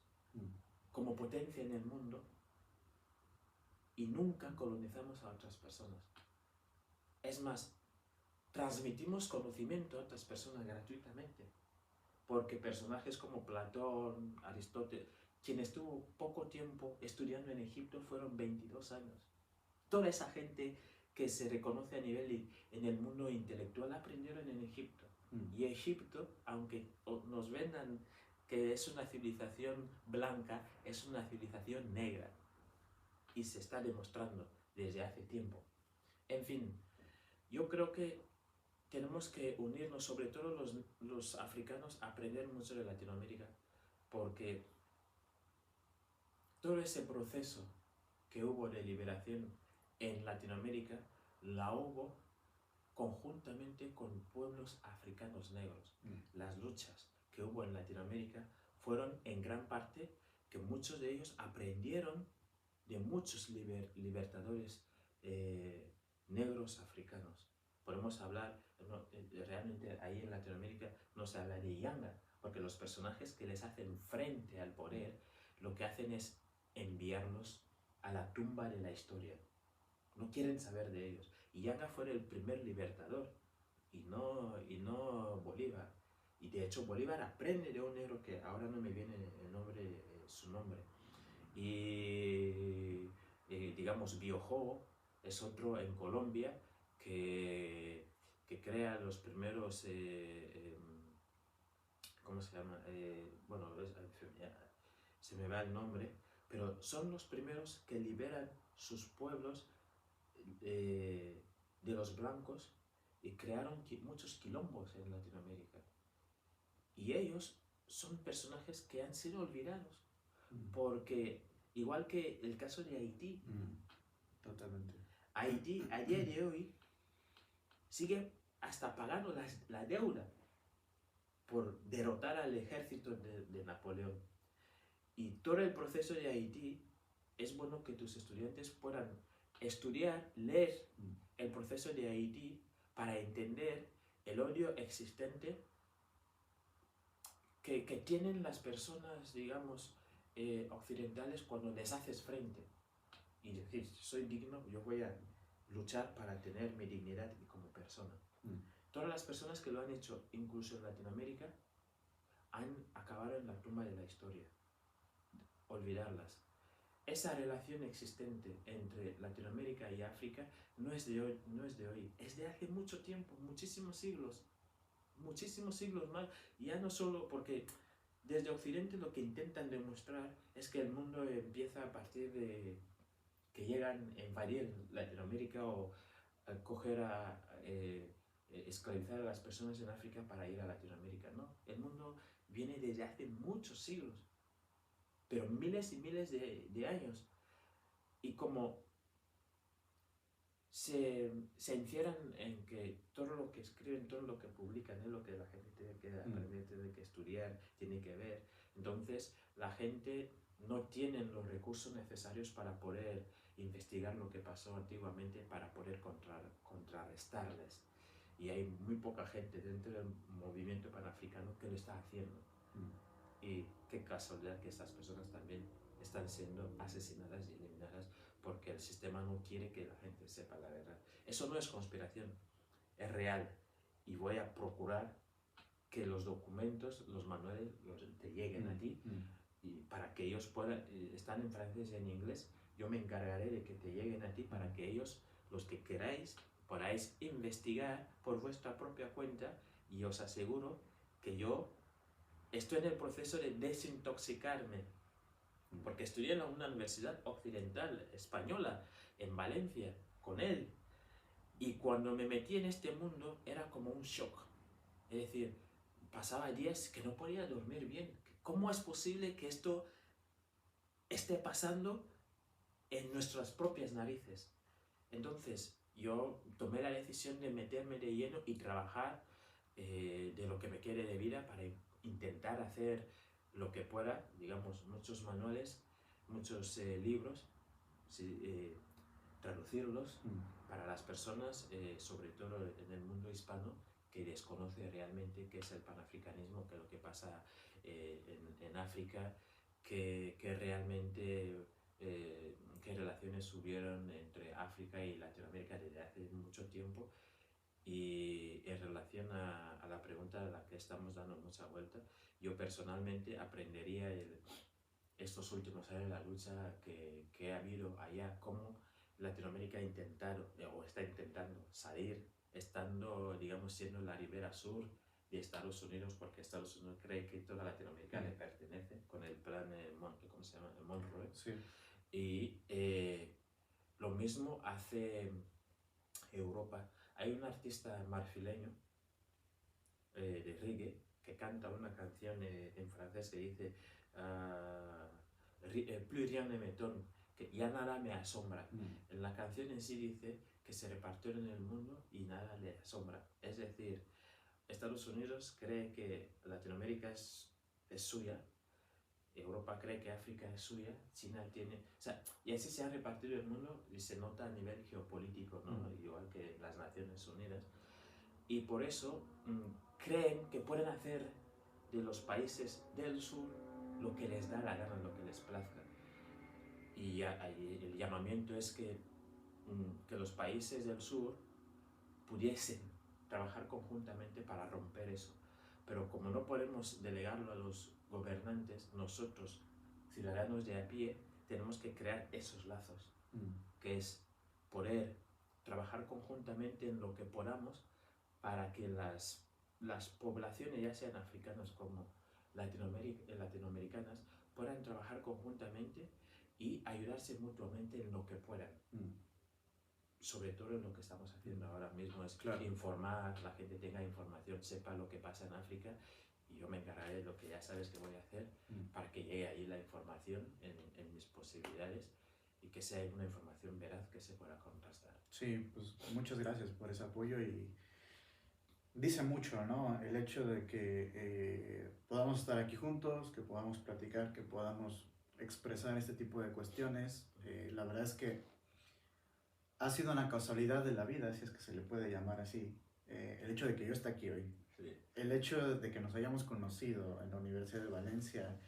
como potencia en el mundo y nunca colonizamos a otras personas. Es más, transmitimos conocimiento a otras personas gratuitamente, porque personajes como Platón, Aristóteles, quien estuvo poco tiempo estudiando en Egipto, fueron 22 años. Toda esa gente que se reconoce a nivel en el mundo intelectual aprendieron en Egipto. Y Egipto, aunque nos vendan que es una civilización blanca, es una civilización negra. Y se está demostrando desde hace tiempo. En fin, yo creo que tenemos que unirnos, sobre todo los africanos, a aprender mucho de Latinoamérica, porque todo ese proceso que hubo de liberación en Latinoamérica, la hubo conjuntamente con pueblos africanos negros. Las luchas que hubo en Latinoamérica fueron en gran parte que muchos de ellos aprendieron de muchos libertadores negros africanos. Podemos hablar, realmente ahí en Latinoamérica no se habla de Yanga, porque los personajes que les hacen frente al poder, lo que hacen es enviarlos a la tumba de la historia. No quieren saber de ellos. Y Yanga fue el primer libertador, y no Bolívar. Y de hecho Bolívar aprende de un negro que ahora no me viene el nombre, su nombre. Y digamos, Biojo es otro en Colombia que crea los primeros, ¿cómo se llama? Bueno, se me va el nombre, pero son los primeros que liberan sus pueblos de los blancos y crearon muchos quilombos en Latinoamérica. Y ellos son personajes que han sido olvidados, porque igual que el caso de Haití, Totalmente. Haití a día de hoy sigue hasta pagando la deuda por derrotar al ejército de Napoleón. Y todo el proceso de Haití es bueno que tus estudiantes puedan estudiar, leer el proceso de Haití para entender el odio existente que tienen las personas, digamos, occidentales cuando les haces frente. Y decir, soy digno, yo voy a luchar para tener mi dignidad como persona. Todas las personas que lo han hecho, incluso en Latinoamérica, han acabado en la tumba de la historia. Olvidarlas. Esa relación existente entre Latinoamérica y África no es de hoy, es de hace mucho tiempo, muchísimos siglos más, y ya no solo porque desde Occidente lo que intentan demostrar es que el mundo empieza a partir de que llegan a invadir Latinoamérica o a esclavizar a las personas en África para ir a Latinoamérica. No, el mundo viene desde hace muchos siglos, pero miles y miles de años. Y como se encierran en que todo lo que escriben, todo lo que publican es lo que la gente tiene que aprender, tiene que estudiar, tiene que ver. Entonces la gente no tiene los recursos necesarios para poder investigar lo que pasó antiguamente, para poder contrarrestarles. Y hay muy poca gente dentro del movimiento panafricano que lo está haciendo. Y qué casualidad que estas personas también están siendo asesinadas y eliminadas porque el sistema no quiere que la gente sepa la verdad. Eso no es conspiración, es real. Y voy a procurar que los documentos, los manuales, te lleguen a ti, y para que ellos puedan, están en francés y en inglés, yo me encargaré de que te lleguen a ti para que ellos, los que queráis, podáis investigar por vuestra propia cuenta, y os aseguro que yo estoy en el proceso de desintoxicarme, porque estudié en una universidad occidental española, en Valencia, con él. Y cuando me metí en este mundo era como un shock. Es decir, pasaba días que no podía dormir bien. ¿Cómo es posible que esto esté pasando en nuestras propias narices? Entonces, yo tomé la decisión de meterme de lleno y trabajar de lo que me quede de vida para intentar hacer lo que pueda, digamos, muchos manuales, muchos libros, traducirlos para las personas, sobre todo en el mundo hispano, que desconoce realmente qué es el panafricanismo, qué es lo que pasa en África, que realmente qué relaciones hubieron entre África y Latinoamérica desde hace mucho tiempo. Y en relación a la pregunta a la que estamos dando mucha vuelta, yo personalmente aprendería estos últimos años la lucha que ha habido allá, cómo Latinoamérica ha intentado o está intentando salir, estando, digamos, siendo la ribera sur de Estados Unidos, porque Estados Unidos cree que toda Latinoamérica le pertenece, con el plan, ¿cómo se llama? Monroe. Sí. Y lo mismo hace Europa. Hay un artista marfileño de reggae que canta una canción en francés que dice plus rien ne m'étonne, que ya nada me asombra. En la canción en sí dice que se repartió en el mundo y nada le asombra. Es decir, Estados Unidos cree que Latinoamérica es suya, Europa cree que África es suya, China tiene... O sea, y así se ha repartido el mundo y se nota a nivel geopolítico, ¿no? Igual que las Naciones Unidas. Y por eso creen que pueden hacer de los países del sur lo que les da la gana, lo que les plazca. Y el llamamiento es que los países del sur pudiesen trabajar conjuntamente para romper eso. Pero como no podemos delegarlo a los gobernantes, nosotros, ciudadanos de a pie, tenemos que crear esos lazos, que es poder trabajar conjuntamente en lo que podamos para que las poblaciones, ya sean africanas como latinoamericanas, puedan trabajar conjuntamente y ayudarse mutuamente en lo que puedan. Sobre todo en lo que estamos haciendo ahora mismo es informar, que la gente tenga información, sepa lo que pasa en África, y yo me encargaré de lo que ya sabes que voy a hacer para que llegue ahí la información en mis posibilidades y que sea una información veraz que se pueda contrastar. Sí, pues muchas gracias por ese apoyo y dice mucho, ¿no? El hecho de que podamos estar aquí juntos, que podamos platicar, que podamos expresar este tipo de cuestiones. La verdad es que ha sido una casualidad de la vida, si es que se le puede llamar así, el hecho de que yo esté aquí hoy. Sí. El hecho de que nos hayamos conocido en la Universidad de Valencia,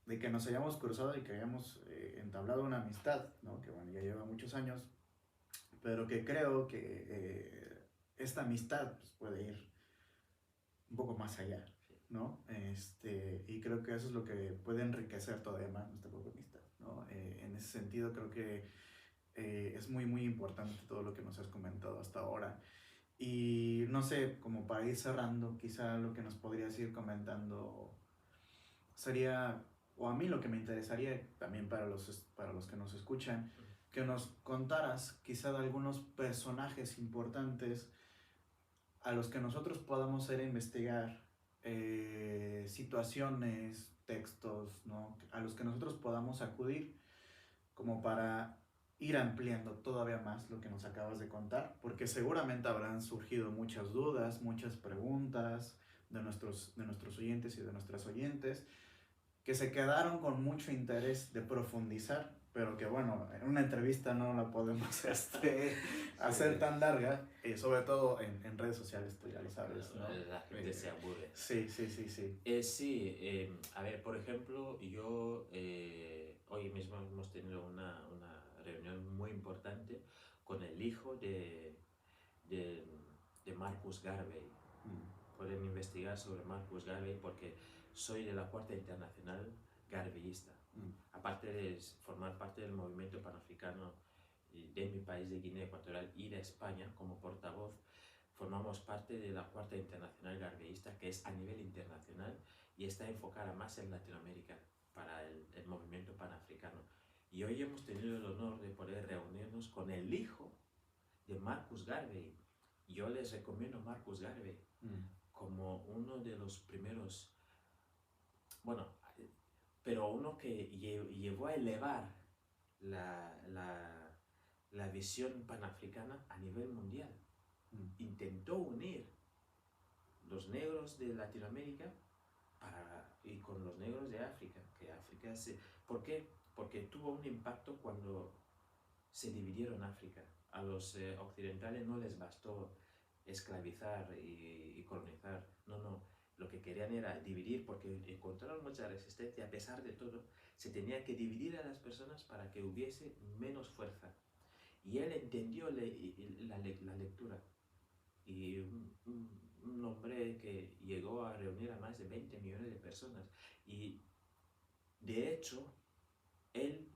de que nos hayamos cruzado y que hayamos entablado una amistad, ¿no? Que bueno, ya lleva muchos años, pero que creo que esta amistad pues, puede ir un poco más allá, ¿no? Y creo que eso es lo que puede enriquecer todavía más nuestra propia amistad, ¿no? En ese sentido creo que es muy, muy importante todo lo que nos has comentado hasta ahora. Y no sé, como para ir cerrando, quizá lo que nos podrías ir comentando sería, o a mí lo que me interesaría también para los que nos escuchan, que nos contaras quizá de algunos personajes importantes a los que nosotros podamos ir a investigar situaciones, textos, ¿no? A los que nosotros podamos acudir como para ir ampliando todavía más lo que nos acabas de contar, porque seguramente habrán surgido muchas dudas, muchas preguntas de nuestros oyentes y de nuestras oyentes, que se quedaron con mucho interés de profundizar, pero que bueno, en una entrevista no la podemos hacer tan larga, sobre todo en redes sociales, tú ya lo sabes, ¿no? La gente se aburre. Sí. Sí, a ver, por ejemplo, yo hoy mismo hemos tenido una reunión muy importante con el hijo de Marcus Garvey. Pueden investigar sobre Marcus Garvey porque soy de la Cuarta Internacional Garveyista. Aparte de formar parte del movimiento panafricano de mi país, de Guinea Ecuatorial, y de España como portavoz, formamos parte de la Cuarta Internacional Garveyista, que es a nivel internacional y está enfocada más en Latinoamérica para el movimiento panafricano. Y hoy hemos tenido el honor de poder reunirnos con el hijo de Marcus Garvey. Yo les recomiendo Marcus Garvey como uno de los primeros, bueno, pero uno que llevó a elevar la visión panafricana a nivel mundial. Intentó unir los negros de Latinoamérica y con los negros de África, que África ¿por qué? Porque tuvo un impacto cuando se dividieron África. A los occidentales no les bastó esclavizar y colonizar, no, lo que querían era dividir, porque encontraron mucha resistencia. A pesar de todo, se tenía que dividir a las personas para que hubiese menos fuerza. Y él entendió la lectura. Y un hombre que llegó a reunir a más de 20 millones de personas. Y de hecho, él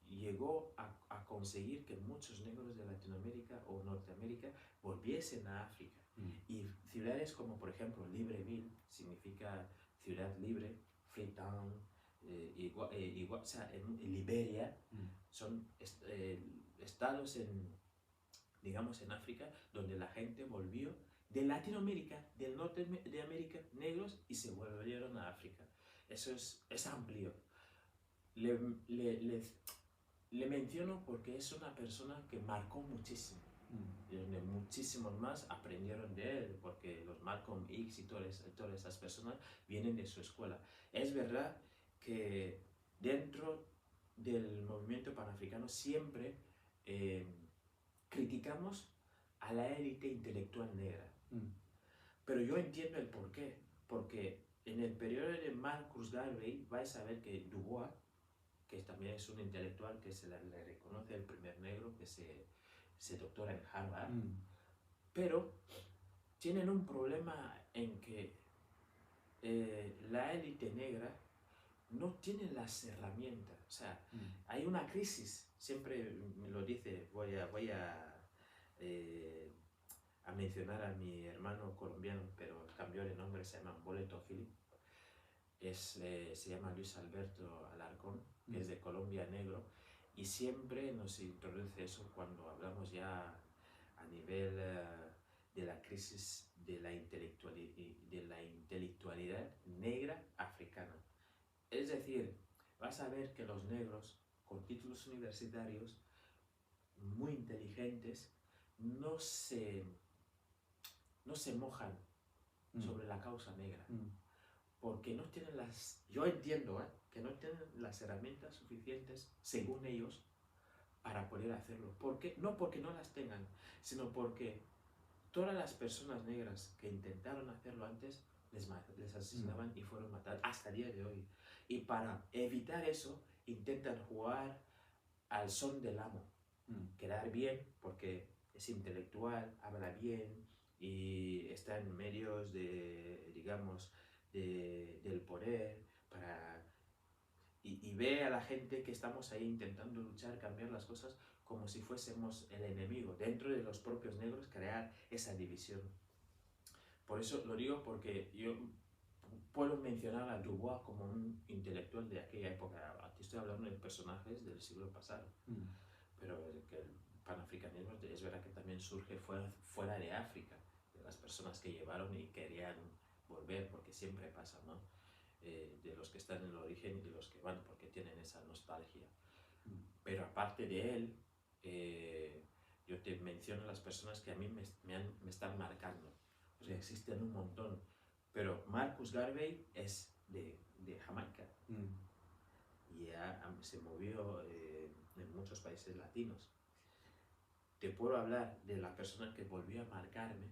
llegó a conseguir que muchos negros de Latinoamérica o Norteamérica volviesen a África. Y ciudades como, por ejemplo, Libreville, significa ciudad libre, Freetown, o sea, en Liberia, son estados digamos en África, donde la gente volvió de Latinoamérica, del norte de América, negros, y se volvieron a África. Eso es amplio. Le menciono porque es una persona que marcó muchísimo. Donde muchísimos más aprendieron de él, porque los Malcolm X y todas esas personas vienen de su escuela. Es verdad que dentro del movimiento panafricano siempre criticamos a la élite intelectual negra. Pero yo entiendo el porqué, porque en el periodo de Marcus Garvey vais a ver que Dubois, que también es un intelectual que se le reconoce el primer negro que se doctora en Harvard, pero tienen un problema en que la élite negra no tiene las herramientas. O sea, hay una crisis, siempre me lo dice, voy a mencionar a mi hermano colombiano, pero cambió de nombre, se llama Boleto Philip. Se llama Luis Alberto Alarcón, que es de Colombia negro, y siempre nos introduce eso cuando hablamos ya a nivel de la crisis de la intelectualidad negra africana. Es decir, vas a ver que los negros con títulos universitarios muy inteligentes no se mojan sobre la causa negra. Porque no tienen yo entiendo que no tienen las herramientas suficientes, según ellos, para poder hacerlo. No porque no las tengan, sino porque todas las personas negras que intentaron hacerlo antes les asesinaban y fueron matadas hasta el día de hoy. Y para evitar eso, intentan jugar al son del amo. Quedar bien, porque es intelectual, habla bien y está en medios digamos, del poder, y ve a la gente que estamos ahí intentando luchar, cambiar las cosas, como si fuésemos el enemigo. Dentro de los propios negros, crear esa división. Por eso lo digo, porque yo puedo mencionar a Dubois como un intelectual de aquella época. Aquí estoy hablando de personajes del siglo pasado. Pero que el panafricanismo es verdad que también surge fuera de África, de las personas que llevaron y querían volver, porque siempre pasa, ¿no? De los que están en el origen y de los que van porque tienen esa nostalgia. Pero aparte de él, yo te menciono las personas que a mí me están marcando. O sea, existen un montón. Pero Marcus Garvey es de Jamaica. Y se movió en muchos países latinos. Te puedo hablar de la persona que volvió a marcarme,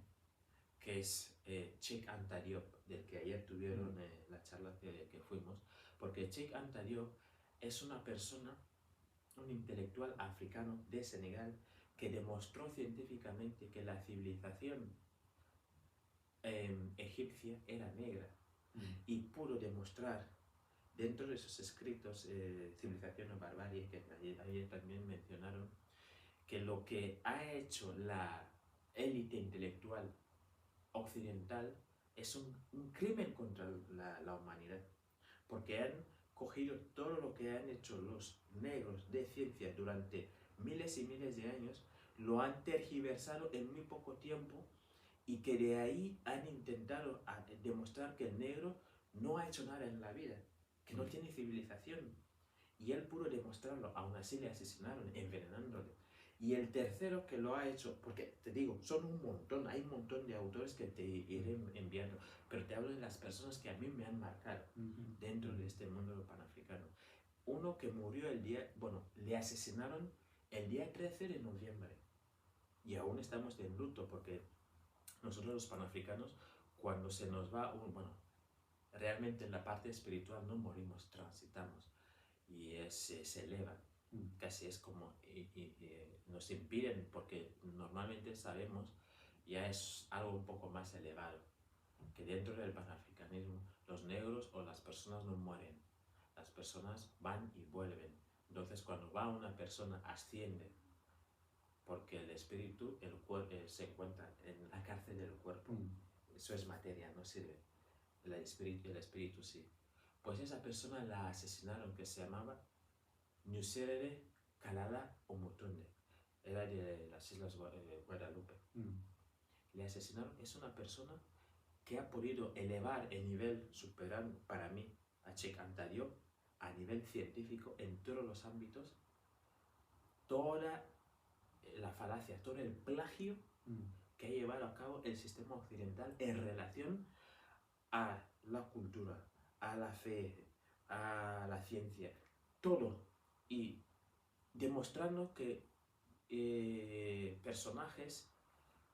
que es Cheikh Anta Diop, del que ayer tuvieron la charla que fuimos, porque Cheikh Anta Diop es una persona, un intelectual africano de Senegal, que demostró científicamente que la civilización egipcia era negra, y pudo demostrar dentro de sus escritos, Civilización o Barbarie, que ayer también mencionaron, que lo que ha hecho la élite intelectual occidental es un crimen contra la humanidad, porque han cogido todo lo que han hecho los negros de ciencia durante miles y miles de años, lo han tergiversado en muy poco tiempo, y que de ahí han intentado demostrar que el negro no ha hecho nada en la vida, que no tiene civilización. Y él pudo demostrarlo, aún así le asesinaron, envenenándole. Y el tercero que lo ha hecho, porque te digo, son un montón, hay un montón de autores que te iré enviando, pero te hablo de las personas que a mí me han marcado dentro de este mundo panafricano. Uno que murió le asesinaron el día 13 de noviembre. Y aún estamos de luto, porque nosotros los panafricanos, cuando se nos va realmente en la parte espiritual no morimos, transitamos, y se eleva. Casi es como, nos impiden, porque normalmente sabemos, ya es algo un poco más elevado, que dentro del panafricanismo los negros o las personas no mueren, las personas van y vuelven. Entonces cuando va una persona asciende, porque el espíritu, se encuentra en la cárcel del cuerpo. Eso es materia, no sirve. El espíritu sí. Pues esa persona la asesinaron, que se llamaba Nyuserere Kalala Omotunde. Era de las Islas Guadalupe. Le asesinaron. Es una persona que ha podido elevar el nivel, superando para mí a Cheikh Anta Diop a nivel científico en todos los ámbitos. Toda la falacia, todo el plagio que ha llevado a cabo el sistema occidental en relación a la cultura, a la fe, a la ciencia, todo, y demostrando que personajes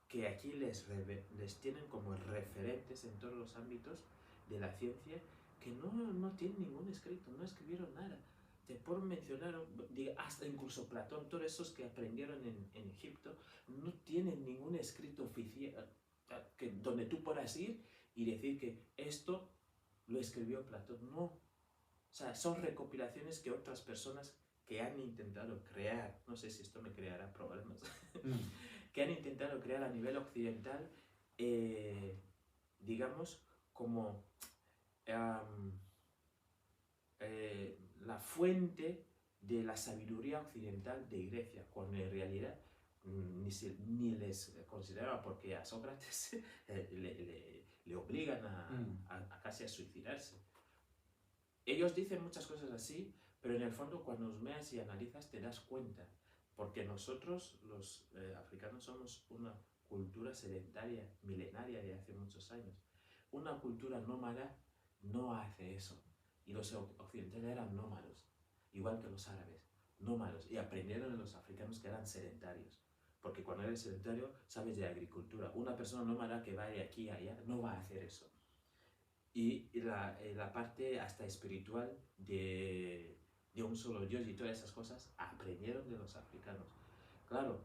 que aquí les tienen como referentes en todos los ámbitos, de la ciencia que no tienen ningún escrito, no escribieron nada. Te puedo mencionar, hasta incluso Platón, todos esos que aprendieron en Egipto, no tienen ningún escrito oficial donde tú puedas ir y decir que esto lo escribió Platón. No. O sea, son recopilaciones que otras personas que han intentado crear, no sé si esto me creará problemas, que han intentado crear a nivel occidental, digamos, como la fuente de la sabiduría occidental de Grecia, cuando en realidad ni les consideraba, porque a Sócrates le obligan a casi a suicidarse. Ellos dicen muchas cosas así, pero en el fondo cuando los veas y analizas te das cuenta, porque nosotros los africanos somos una cultura sedentaria, milenaria de hace muchos años. Una cultura nómada no hace eso, y los occidentales eran nómados, igual que los árabes, nómados, y aprendieron de los africanos que eran sedentarios, porque cuando eres sedentario sabes de agricultura. Una persona nómada que va de aquí a allá no va a hacer eso. Y la parte hasta espiritual de un solo Dios y todas esas cosas aprendieron de los africanos. Claro,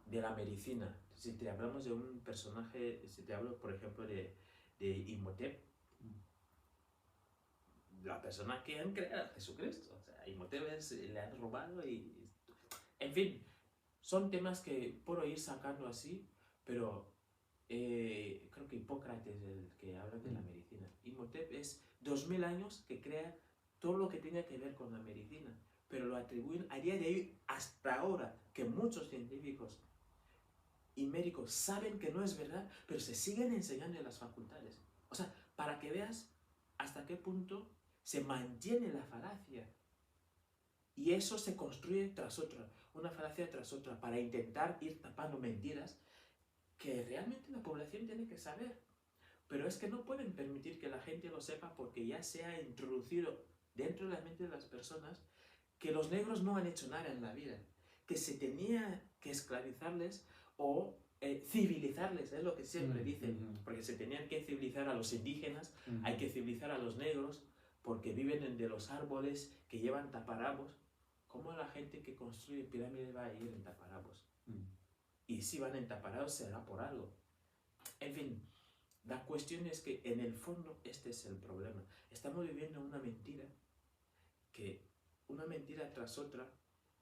de la medicina, si te hablamos de un personaje, si te hablo por ejemplo de Imhotep, la persona que han creado a Jesucristo, o sea, Imhotep le han robado y... En fin, son temas que puedo ir sacando así, pero creo que Hipócrates es el que habla de la medicina. Imhotep es 2000 años que crea todo lo que tiene que ver con la medicina, pero lo atribuyen a día de hoy, hasta ahora, que muchos científicos y médicos saben que no es verdad, pero se siguen enseñando en las facultades. O sea, para que veas hasta qué punto se mantiene la falacia. Y eso se construye tras otra, una falacia tras otra, para intentar ir tapando mentiras que realmente la población tiene que saber. Pero es que no pueden permitir que la gente lo sepa, porque ya se ha introducido dentro de la mente de las personas que los negros no han hecho nada en la vida, que se tenía que esclavizarles o civilizarles, es lo que siempre dicen, porque se tenían que civilizar a los indígenas, hay que civilizar a los negros, porque viven de los árboles que llevan taparabos. ¿Cómo la gente que construye pirámides va a ir en taparabos? Y si van en taparabos será por algo. En fin, la cuestión es que en el fondo este es el problema. Estamos viviendo una mentira, que una mentira tras otra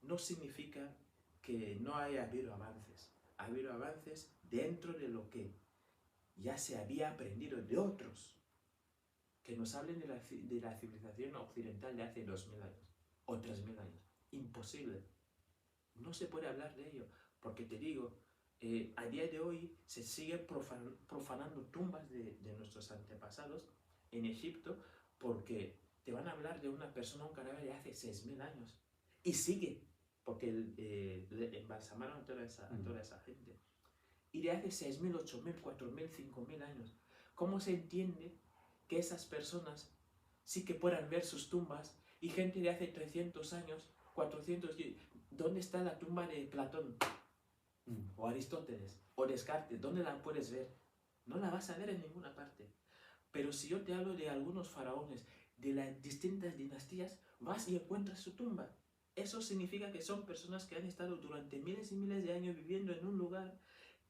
no significa que no haya habido avances. Ha habido avances dentro de lo que ya se había aprendido de otros. Que nos hablen de la civilización occidental de hace 2000 años o 3000 años. Imposible. No se puede hablar de ello, porque te digo, a día de hoy se sigue profanando tumbas de nuestros antepasados en Egipto, porque te van a hablar de una persona, un cadáver de hace 6000 años. Y sigue, porque embalsamaron a toda esa gente. Y de hace 6000, 8000, 4000, 5000 años. ¿Cómo se entiende que esas personas sí que puedan ver sus tumbas, y gente de hace 300 años, 400, ¿dónde está la tumba de Platón? O Aristóteles, o Descartes, ¿dónde la puedes ver? No la vas a ver en ninguna parte. Pero si yo te hablo de algunos faraones, de las distintas dinastías, vas y encuentras su tumba. Eso significa que son personas que han estado durante miles y miles de años viviendo en un lugar,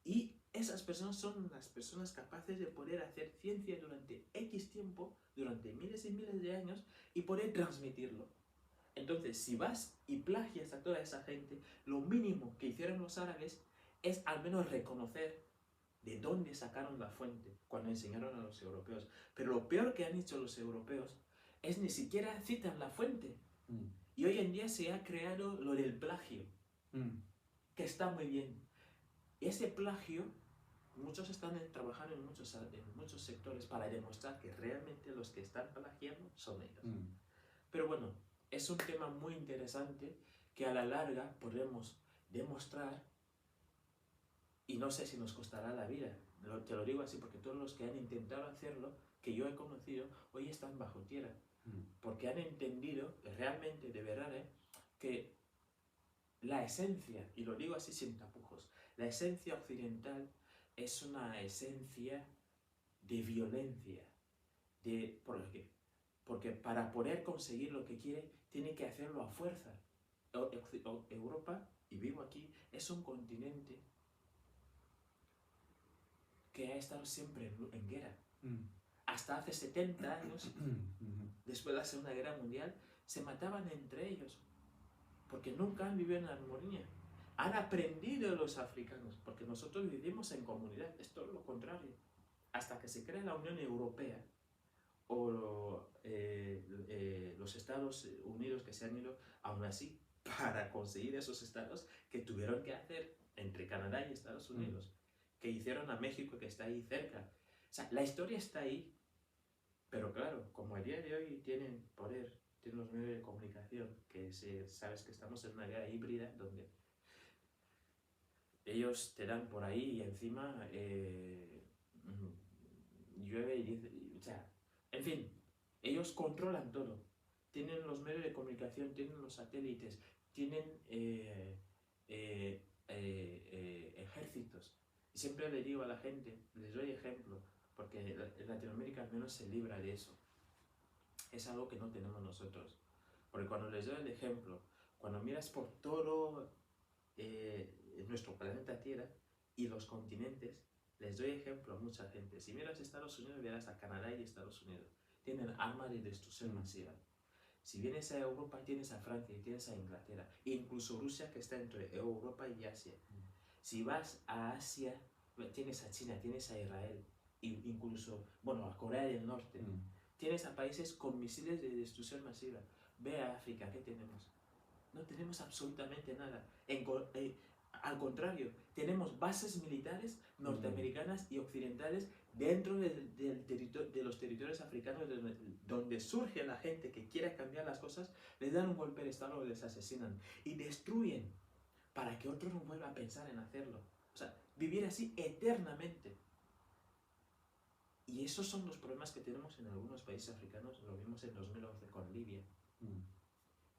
y esas personas son las personas capaces de poder hacer ciencia durante X tiempo, durante miles y miles de años, y poder transmitirlo. Entonces, si vas y plagias a toda esa gente, lo mínimo que hicieron los árabes es al menos reconocer de dónde sacaron la fuente cuando enseñaron a los europeos. Pero lo peor que han hecho los europeos es ni siquiera citan la fuente. Y hoy en día se ha creado lo del plagio, que está muy bien. Ese plagio, muchos están trabajando en muchos sectores para demostrar que realmente los que están plagiando son ellos. Pero bueno, es un tema muy interesante que a la larga podemos demostrar, y no sé si nos costará la vida. Te lo digo así porque todos los que han intentado hacerlo, que yo he conocido, hoy están bajo tierra. Porque han entendido realmente, de verdad, que la esencia, y lo digo así sin tapujos, la esencia occidental es una esencia de violencia, Porque para poder conseguir lo que quiere, tiene que hacerlo a fuerza. Europa, y vivo aquí, es un continente que ha estado siempre en guerra. Hasta hace 70 años, después de la Segunda Guerra Mundial, se mataban entre ellos, porque nunca han vivido en armonía. Han aprendido los africanos, porque nosotros vivimos en comunidad, es todo lo contrario. Hasta que se crea la Unión Europea, o los Estados Unidos que se han ido, aún así, para conseguir esos estados que tuvieron que hacer entre Canadá y Estados Unidos, que hicieron a México, que está ahí cerca. O sea, la historia está ahí, pero claro, como a día de hoy tienen poder, tienen los medios de comunicación, que sabes que estamos en una guerra híbrida donde ellos te dan por ahí y encima llueve y dice, o sea, en fin, ellos controlan todo. Tienen los medios de comunicación, tienen los satélites, tienen ejércitos. Y siempre le digo a la gente, les doy ejemplo, porque en Latinoamérica al menos se libra de eso. Es algo que no tenemos nosotros. Porque cuando les doy el ejemplo, cuando miras por todo nuestro planeta Tierra y los continentes, les doy ejemplo a mucha gente. Si miras a Estados Unidos, verás a Canadá y Estados Unidos. Tienen armas de destrucción masiva. Si vienes a Europa, tienes a Francia y tienes a Inglaterra. E incluso Rusia, que está entre Europa y Asia. Si vas a Asia, tienes a China, tienes a Israel. E incluso, bueno, a Corea del Norte. Tienes a países con misiles de destrucción masiva. Ve a África, ¿qué tenemos? No tenemos absolutamente nada. Al contrario, tenemos bases militares norteamericanas y occidentales dentro de los territorios africanos donde surge la gente que quiere cambiar las cosas, les dan un golpe de estado, les asesinan y destruyen para que otros no vuelvan a pensar en hacerlo. O sea, vivir así eternamente. Y esos son los problemas que tenemos en algunos países africanos. Lo vimos en 2011 con Libia.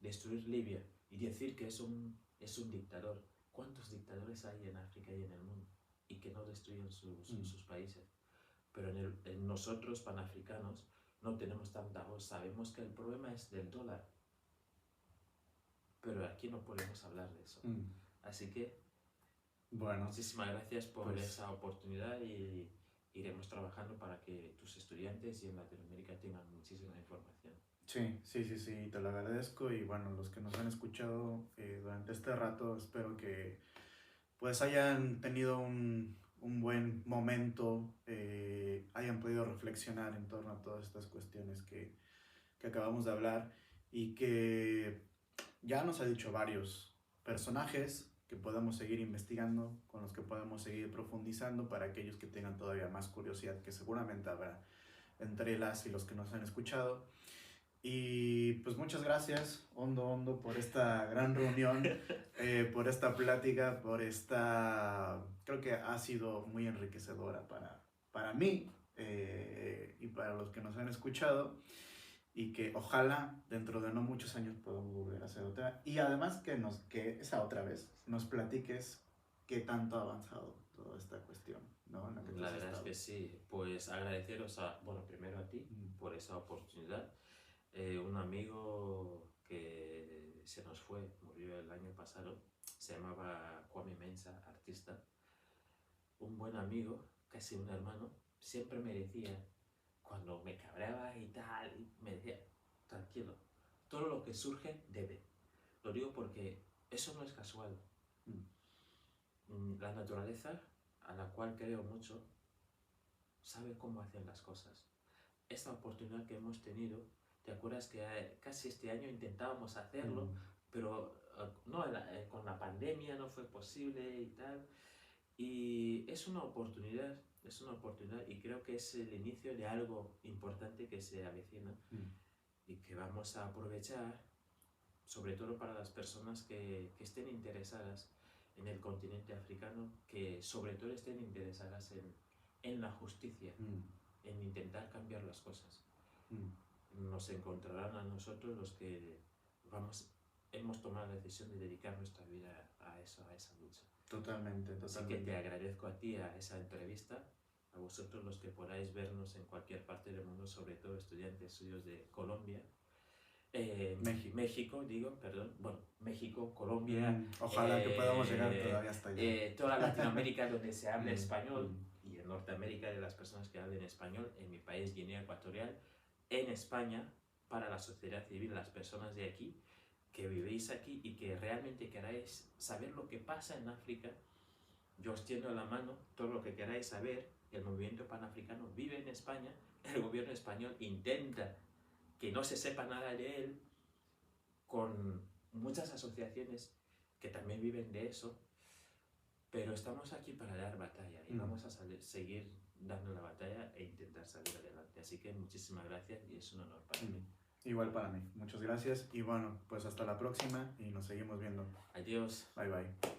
Destruir Libia y decir que es un dictador. ¿Cuántos dictadores hay en África y en el mundo? Y que no destruyen sus países. Pero en nosotros, panafricanos, no tenemos tanta voz. Sabemos que el problema es del dólar. Pero aquí no podemos hablar de eso. Así que, bueno, muchísimas gracias por esa oportunidad y iremos trabajando para que tus estudiantes y en Latinoamérica tengan muchísima información. Sí, te lo agradezco y bueno, los que nos han escuchado durante este rato, espero que pues hayan tenido un buen momento, hayan podido reflexionar en torno a todas estas cuestiones que acabamos de hablar y que ya nos ha dicho varios personajes que podemos seguir investigando, con los que podemos seguir profundizando para aquellos que tengan todavía más curiosidad, que seguramente habrá entre las y los que nos han escuchado. Y pues muchas gracias, Hondo, por esta gran reunión, por esta plática, creo que ha sido muy enriquecedora para mí y para los que nos han escuchado, y que ojalá dentro de no muchos años podamos volver a hacer otra, y además que esa otra vez nos platiques qué tanto ha avanzado toda esta cuestión, ¿no? La verdad es que sí, pues agradeceros primero a ti por esa oportunidad. Un amigo que se nos fue, murió el año pasado, se llamaba Kwame Mensah, artista, un buen amigo, casi un hermano, siempre me decía, cuando me cabreaba y tal, me decía, tranquilo, todo lo que surge debe. Lo digo porque eso no es casual. La naturaleza, a la cual creo mucho, sabe cómo hacer las cosas. Esta oportunidad que hemos tenido, ¿te acuerdas que casi este año intentábamos hacerlo, pero no, con la pandemia no fue posible y tal? Y es una oportunidad y creo que es el inicio de algo importante que se avecina y que vamos a aprovechar, sobre todo para las personas que estén interesadas en el continente africano, que sobre todo estén interesadas en la justicia, en intentar cambiar las cosas. Nos encontrarán a nosotros los que hemos tomado la decisión de dedicar nuestra vida a esa lucha. Totalmente. Así que te agradezco a ti a esa entrevista a vosotros los que podáis vernos en cualquier parte del mundo, sobre todo estudiantes suyos de Colombia, México, México, Colombia, Ojalá que podamos llegar todavía hasta allá. toda Latinoamérica donde se habla español, y en Norteamérica de las personas que hablen español, en mi país, Guinea Ecuatorial, en España, para la sociedad civil, las personas de aquí, que vivéis aquí y que realmente queráis saber lo que pasa en África. Yo os tiendo la mano, todo lo que queráis saber. El movimiento panafricano vive en España, el gobierno español intenta que no se sepa nada de él, con muchas asociaciones que también viven de eso, pero estamos aquí para dar batalla y vamos a seguir dando la batalla e intentar salir adelante. Así que muchísimas gracias y es un honor para mí. Igual para mí, muchas gracias y bueno, pues hasta la próxima y nos seguimos viendo. Adiós. Bye bye.